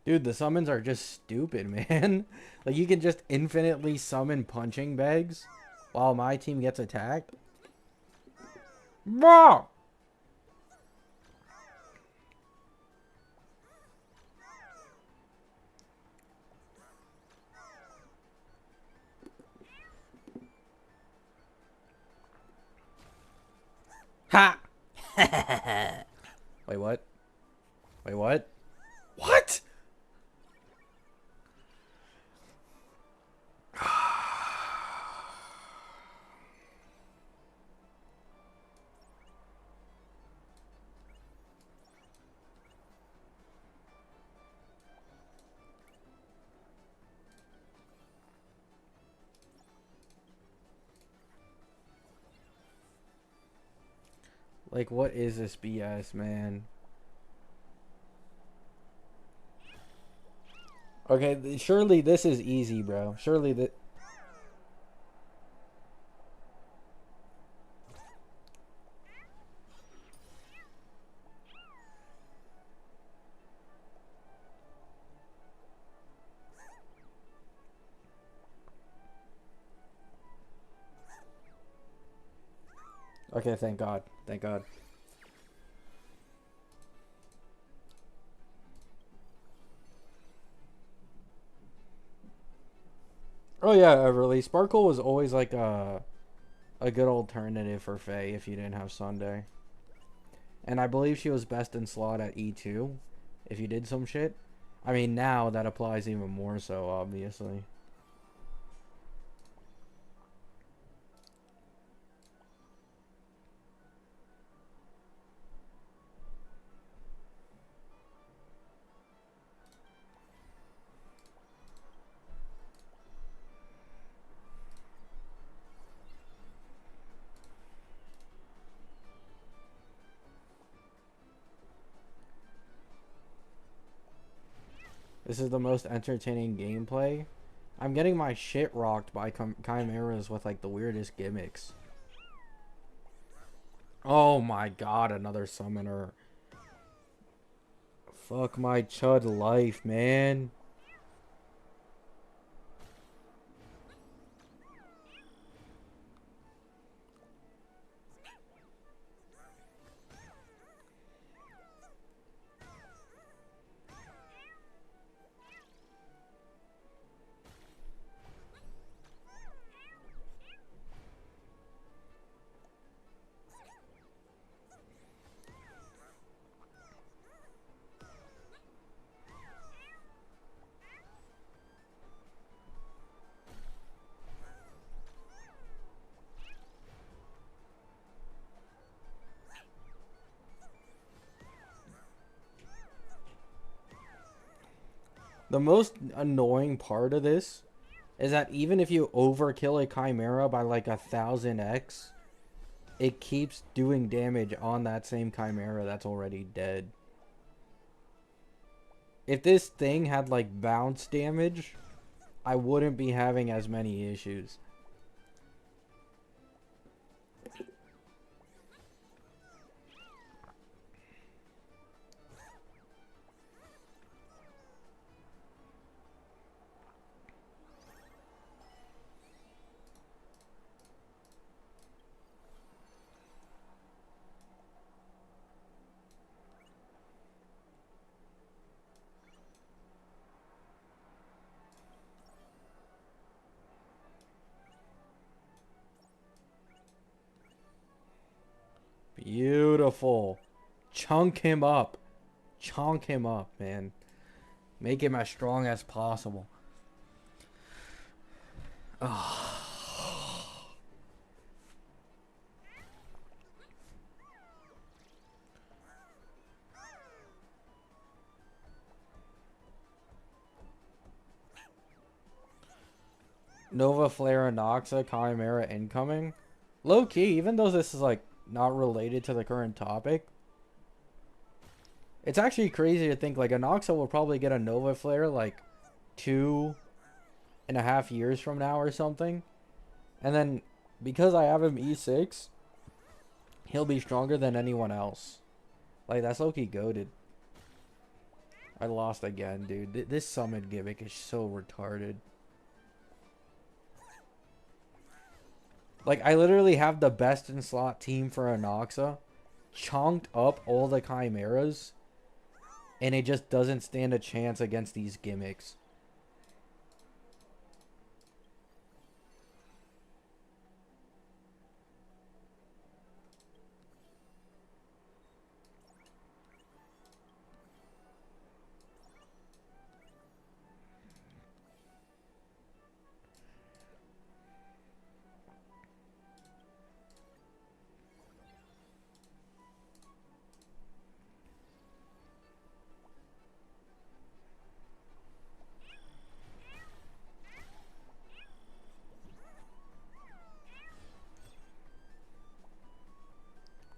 Dude, the summons are just stupid, man. Like, you can just infinitely summon punching bags while my team gets attacked. Bro! Ha! Wait, what? Wait, what? What? Like, what is this BS, man? Okay, surely this is easy, bro. Surely that... Okay, thank God. Thank God. Oh yeah, Everly. Sparkle was always like a good alternative for Faye if you didn't have Sunday. And I believe she was best in slot at E2 if you did some shit. I mean, now that applies even more so, obviously. This is the most entertaining gameplay. I'm getting my shit rocked by chimeras with like the weirdest gimmicks. Oh my god, another summoner. Fuck my chud life, man. The most annoying part of this is that even if you overkill a chimera by like 1000x, it keeps doing damage on that same chimera that's already dead. If this thing had like bounce damage, I wouldn't be having as many issues. Beautiful. Chunk him up. Chunk him up, man. Make him as strong as possible. Nova Flare Noxa Chimera incoming. Low key, even though this is like not related to the current topic, it's actually crazy to think like a Noxa will probably get a Nova Flare like 2.5 years from now or something. And then because I have him E6, he'll be stronger than anyone else. Like that's low key goated. I lost again, dude. This summon gimmick is so retarded. Like, I literally have the best in slot team for Anoxa, chonked up all the Chimeras, and it just doesn't stand a chance against these gimmicks.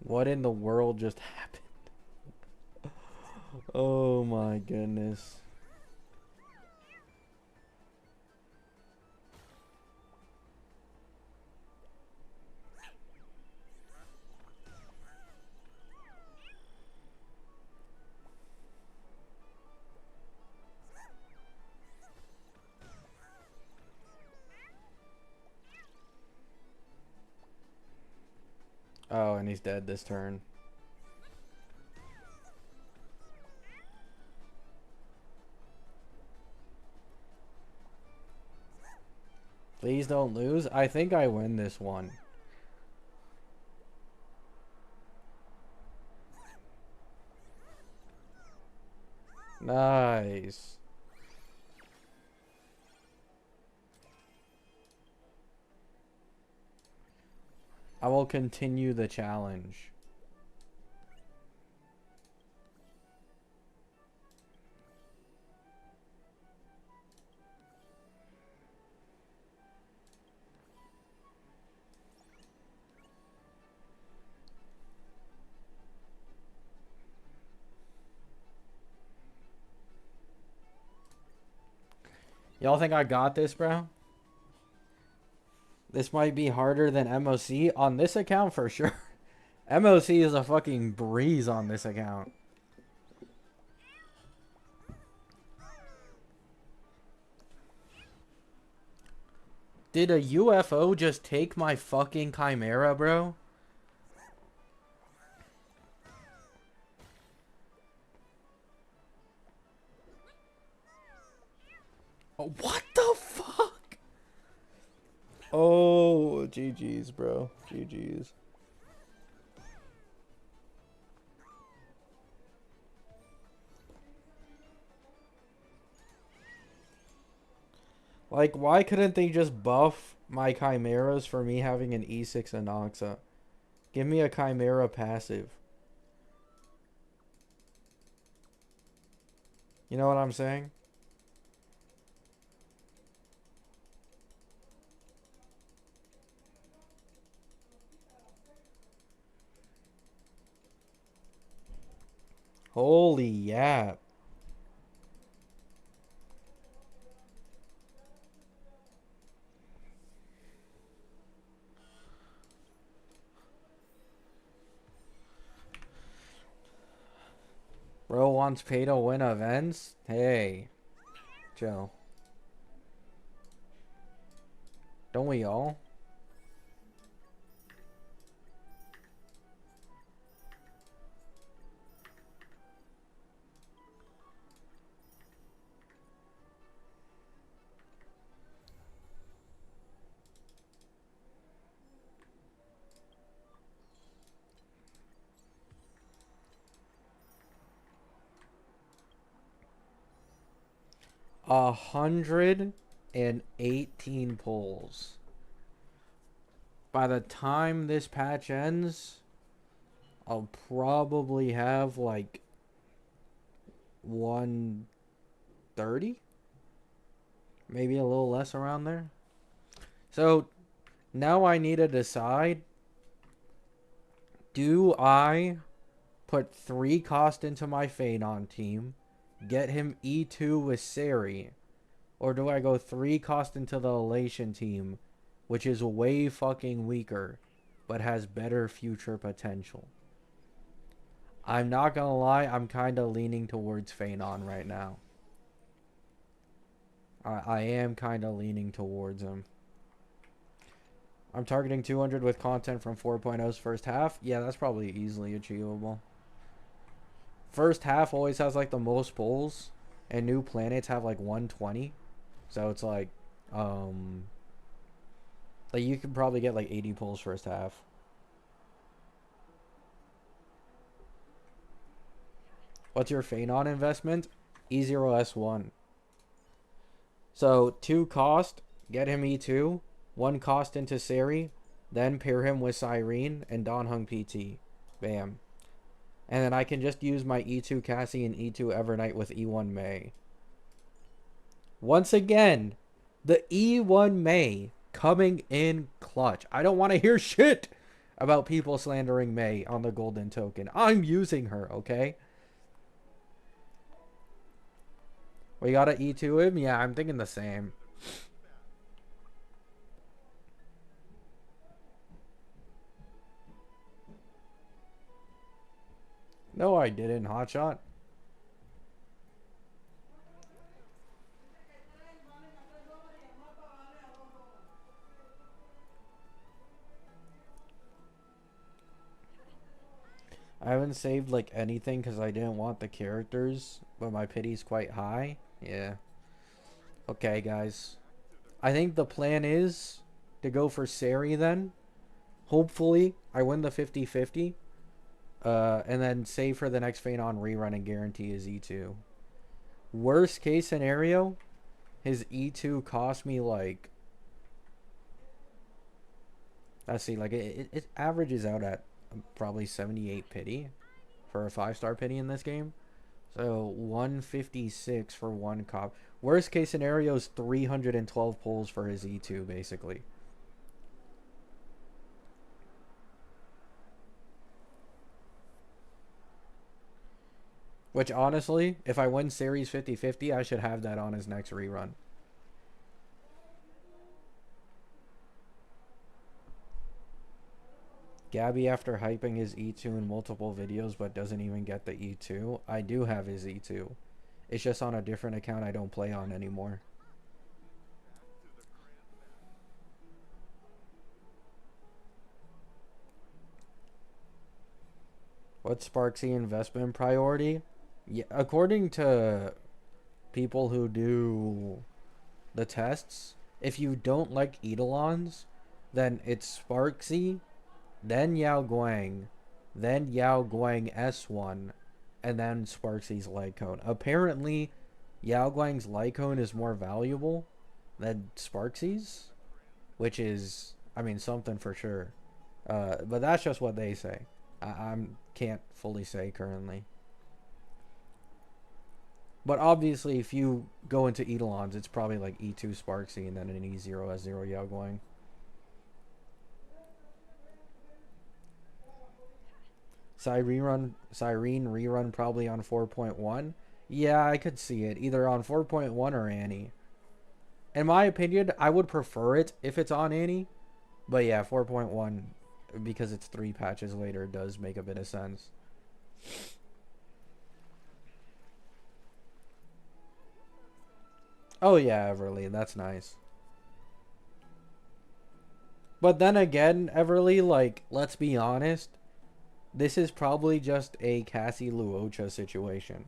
What in the world just happened? Oh my goodness. Oh, and he's dead this turn. Please don't lose. I think I win this one. Nice. I will continue the challenge. Y'all think I got this, bro? This might be harder than MOC on this account for sure. MOC is a fucking breeze on this account. Did a UFO just take my fucking Chimera, bro? Oh, what the fuck? Oh, GG's, bro. GG's. Like, why couldn't they just buff my Chimeras for me having an E6 Anoxa? Give me a Chimera passive. You know what I'm saying? Holy yap. Bro wants pay to win events? Hey. Joe. Don't we all? 118 pulls. By the time this patch ends, I'll probably have like 130, maybe a little less around there. So now I need to decide, do I put 3 cost into my Phanon team, get him E2 with Seri, or do I go 3 cost into the Elation team, which is way fucking weaker, but has better future potential? I'm not gonna lie, I'm kind of leaning towards Phanon right now. I am kind of leaning towards him. I'm targeting 200 with content from 4.0's first half. Yeah, that's probably easily achievable. First half always has like the most pulls, and new planets have like 120. So it's like you can probably get like 80 pulls first half. What's your Phanon investment? E0S1. So 2 cost, get him E2, 1 cost into Seri, then pair him with Cyrene and Dan Heng PT. Bam. And then I can just use my E2 Cassie and E2 Evernight with E1 Mei. Once again, the E1 Mei coming in clutch. I don't want to hear shit about people slandering Mei on the golden token. I'm using her, okay? We gotta E2 him? Yeah, I'm thinking the same. No, I didn't, Hotshot. I haven't saved like anything because I didn't want the characters, but my pity's quite high. Yeah. Okay, guys. I think the plan is to go for Seri then. Hopefully, I win the 50-50. And then save for the next Phanon rerun and guarantee his E2. Worst case scenario, his E2 cost me like... Let's see, like it averages out at probably 78 pity for a 5-star pity in this game. So 156 for 1 cop. Worst case scenario is 312 pulls for his E2 basically. Which honestly, if I win series 50-50, I should have that on his next rerun. Gabby, after hyping his E2 in multiple videos but doesn't even get the E2. I do have his E2. It's just on a different account I don't play on anymore. What's Sparksy investment priority? Yeah, according to people who do the tests, if you don't like Eidolons, then it's Sparksy, then Yao Guang, then Yao Guang S1, and then Sparksy's Lycone. Apparently, Yao Guang's Lycone is more valuable than Sparksy's, which is, I mean, something for sure. But that's just what they say. I can't fully say currently. But obviously, if you go into Eidolons, it's probably like E2 Sparksy and then an E0S0 Yao Guang. Cyrene rerun probably on 4.1. Yeah, I could see it. Either on 4.1 or Annie. In my opinion, I would prefer it if it's on Annie. But yeah, 4.1, because it's 3 patches later, does make a bit of sense. Oh yeah, Everly, that's nice. But then again, Everly, like, let's be honest, this is probably just a Cassie Luocha situation.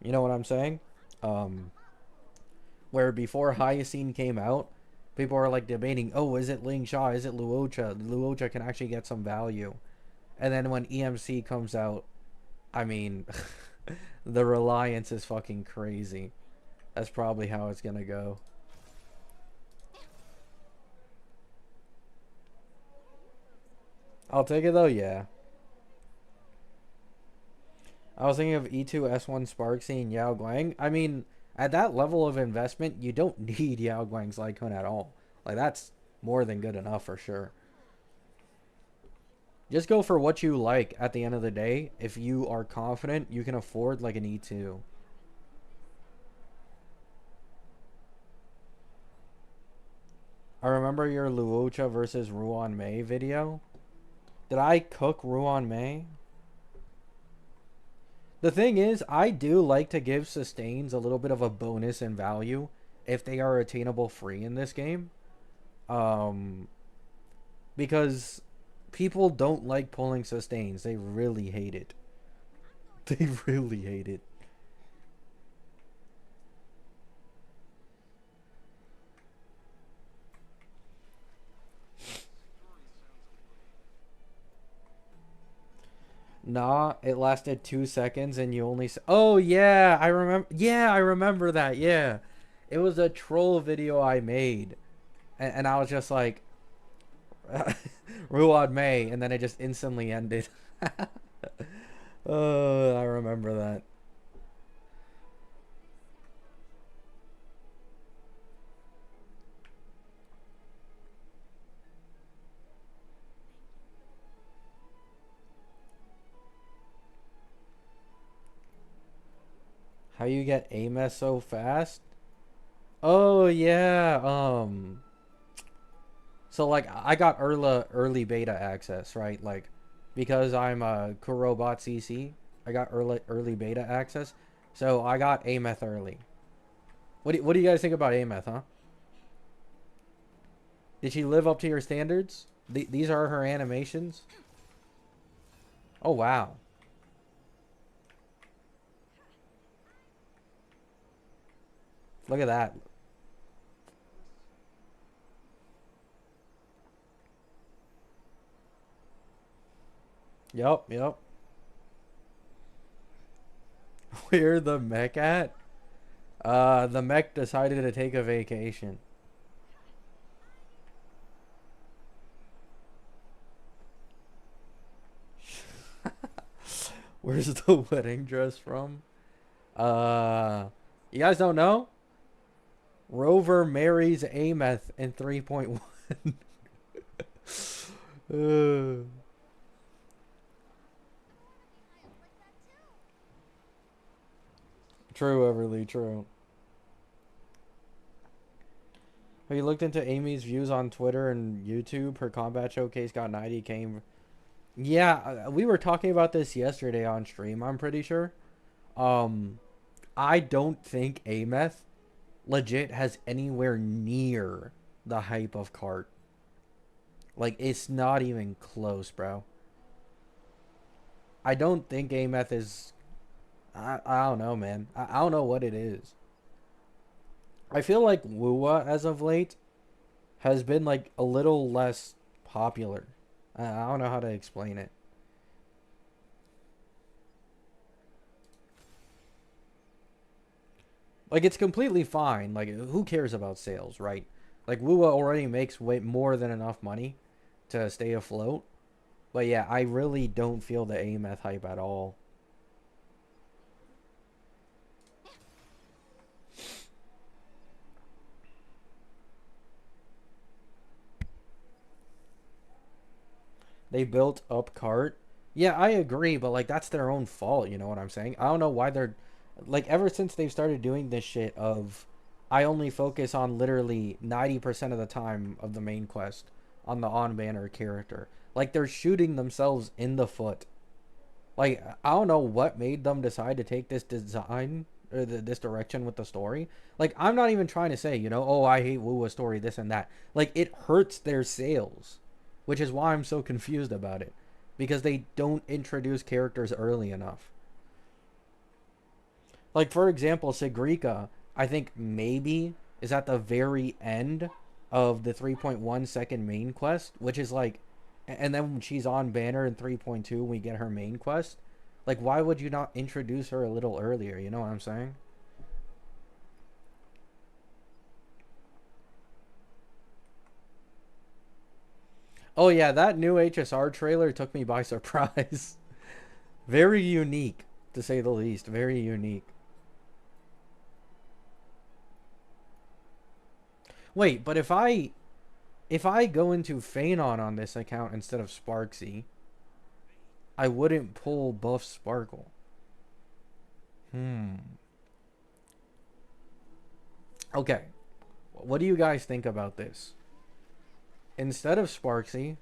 You know what I'm saying? Where before Hyacine came out, people were like debating, oh, is it Ling Sha? Is it Luocha? Luocha can actually get some value. And then when EMC comes out, I mean, the reliance is fucking crazy. That's probably how it's gonna go. I'll take it though, yeah. I was thinking of E2 S1 Sparksy and Yao Guang. I mean, at that level of investment, you don't need Yao Guang's Lycon at all. Like, that's more than good enough for sure. Just go for what you like at the end of the day. If you are confident, you can afford like an E2. I remember your Luocha versus Ruan Mei video. Did I cook Ruan Mei? The thing is, I do like to give sustains a little bit of a bonus in value if they are attainable free in this game. Um, because people don't like pulling sustains. They really hate it. They really hate it. Nah, it lasted 2 seconds and you only. Oh yeah, I remember. Yeah, I remember that. Yeah, it was a troll video I made, and I was just like, Ruad May, and then it just instantly ended. Oh, I remember that. How you get AMS so fast? Oh yeah, so like I got early beta access, right? Like because I'm a Kurobot CC, I got early beta access. So I got Ameth early. What do you guys think about Ameth, huh? Did she live up to your standards? These are her animations. Oh wow. Look at that. Yup, yup. Where the mech at? The mech decided to take a vacation. Where's the wedding dress from? You guys don't know? Rover marries Ameth in 3.1. True, Everly, true. Have you looked into Amy's views on Twitter and YouTube? Her combat showcase got 90K. Yeah, we were talking about this yesterday on stream, I'm pretty sure. I don't think Ameth legit has anywhere near the hype of Cart. Like, it's not even close, bro. I don't think Ameth is... I don't know, man. I don't know what it is. I feel like Wua, as of late, has been, like, a little less popular. I don't know how to explain it. Like, it's completely fine. Like, who cares about sales, right? Like, Wua already makes way more than enough money to stay afloat. But yeah, I really don't feel the Ameth hype at all. They built up Cart. Yeah, I agree, but like that's their own fault, you know what I'm saying? I don't know why they're like ever since they've started doing this shit of I only focus on literally 90% of the time of the main quest on the on banner character. Like they're shooting themselves in the foot. Like I don't know what made them decide to take this design or this direction with the story. Like I'm not even trying to say, you know, oh I hate Wua's story, this and that. Like it hurts their sales, which is why I'm so confused about it, because they don't introduce characters early enough. Like for example, Sigrika, I think maybe is at the very end of the 3.1 second main quest, which is like, and then when she's on banner in 3.2, we get her main quest. Like, why would you not introduce her a little earlier? You know what I'm saying? Oh yeah, that new HSR trailer took me by surprise. Very unique, to say the least. Very unique. Wait, but if I go into Phanon on this account instead of Sparksy, I wouldn't pull Buff Sparkle. Hmm. Okay. What do you guys think about this? Instead of Sparksy,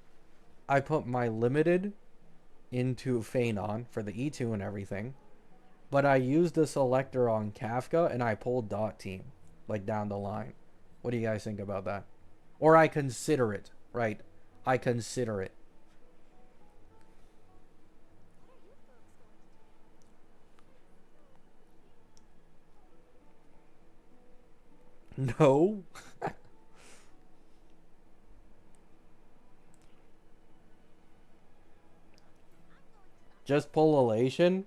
I put my limited into Phanon for the E2 and everything. But I used the selector on Kafka and I pulled Dot Team, like down the line. What do you guys think about that? Or I consider it, right? I consider it. No. Just pull Elation?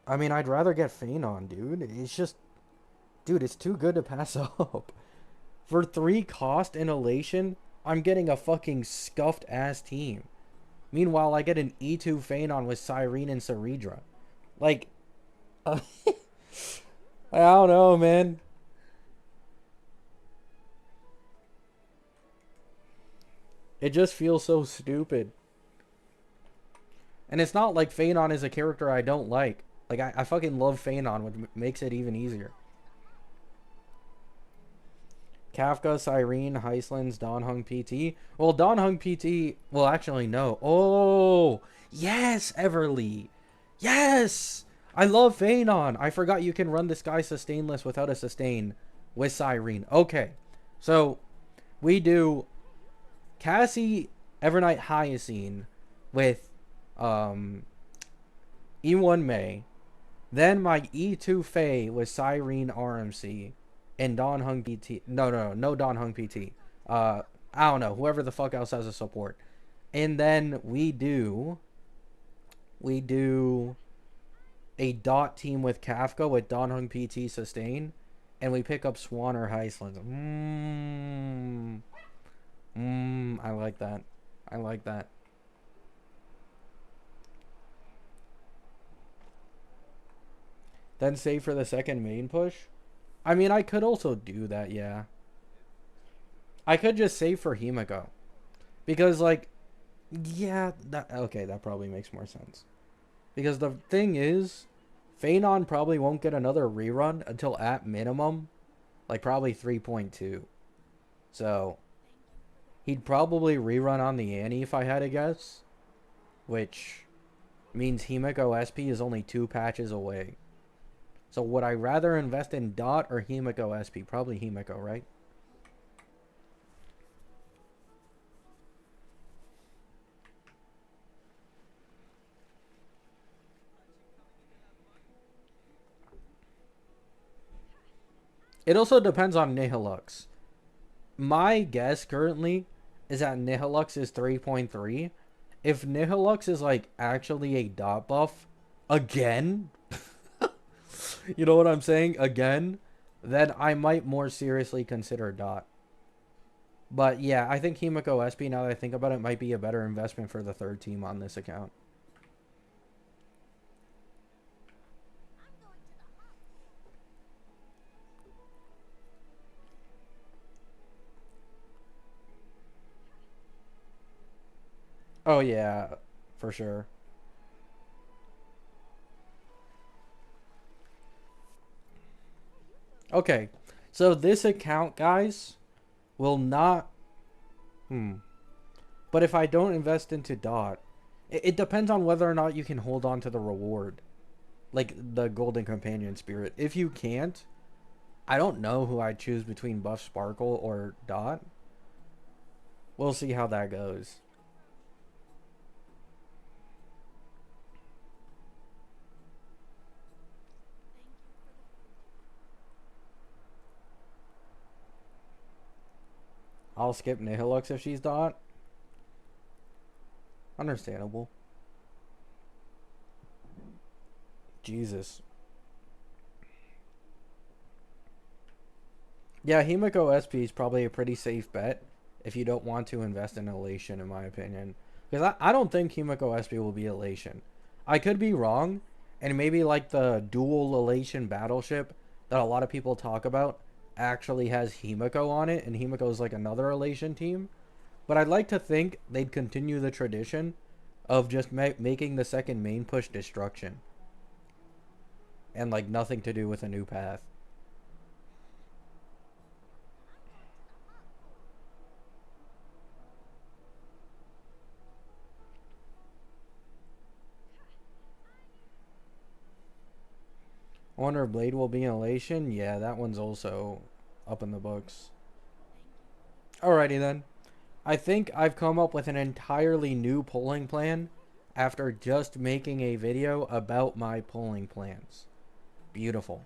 I mean, I'd rather get Phanon, dude. It's just... Dude, it's too good to pass up. For 3 cost and Elation, I'm getting a fucking scuffed ass team. Meanwhile, I get an E2 Phanon with Cyrene and Ceridra. Like, I don't know, man. It just feels so stupid. And it's not like Phanon is a character I don't like. Like, I fucking love Phanon, which makes it even easier. Kafka, Cyrene, Heislands, Donhung PT. Well, Donhung PT... Well, actually, no. Oh! Yes, Everly! Yes! I love Phanon! I forgot you can run this guy sustainless without a sustain with Cyrene. Okay. So, we do Cassie, Evernight, Hyacine with E1 May. Then my E2 Faye with Cyrene RMC. And Don Hung PT. No Don Hung PT. I don't know. Whoever the fuck else has a support. And then we do a dot team with Kafka with Don Hung PT sustain. And we pick up Swan or Heisland. I like that. I like that. Then save for the second main push. I mean, I could also do that, yeah. I could just save for Himiko. Because, like, yeah, okay, that probably makes more sense. Because the thing is, Phanon probably won't get another rerun until at minimum, like, probably 3.2. So, he'd probably rerun on the Annie if I had to guess. Which means Himiko SP is only 2 patches away. So would I rather invest in Dot or Himiko SP? Probably Himiko, right? It also depends on Nihilux. My guess currently is that Nihilux is 3.3. If Nihilux is like actually a dot buff again, you know what I'm saying? Again, then I might more seriously consider dot. But yeah, I think Himiko SP, now that I think about it, might be a better investment for the third team on this account. Oh yeah, for sure. Okay, so this account, guys, will not... But if I don't invest into dot, it depends on whether or not you can hold on to the reward. Like the Golden Companion Spirit. If you can't, I don't know who I'd choose between Buff Sparkle or dot. We'll see how that goes. I'll skip Nihilux if she's dot. Understandable. Jesus. Yeah, Himiko SP is probably a pretty safe bet if you don't want to invest in Elation, in my opinion. Because I don't think Himiko SP will be Elation. I could be wrong, and maybe like the dual Elation battleship that a lot of people talk about actually has Himiko on it, and Himiko is like another Elation team. But I'd like to think they'd continue the tradition of just making the second main push Destruction. And like nothing to do with a new path. I wonder if Blade will be in Elation. Yeah, that one's also up in the books. Alrighty then. I think I've come up with an entirely new polling plan after just making a video about my polling plans. Beautiful.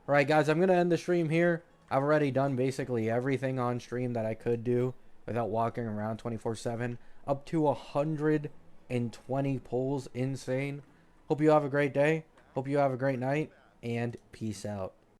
Alright guys, I'm going to end the stream here. I've already done basically everything on stream that I could do without walking around 24/7. Up to 120 polls. Insane. Hope you have a great day. Hope you have a great night. And peace out.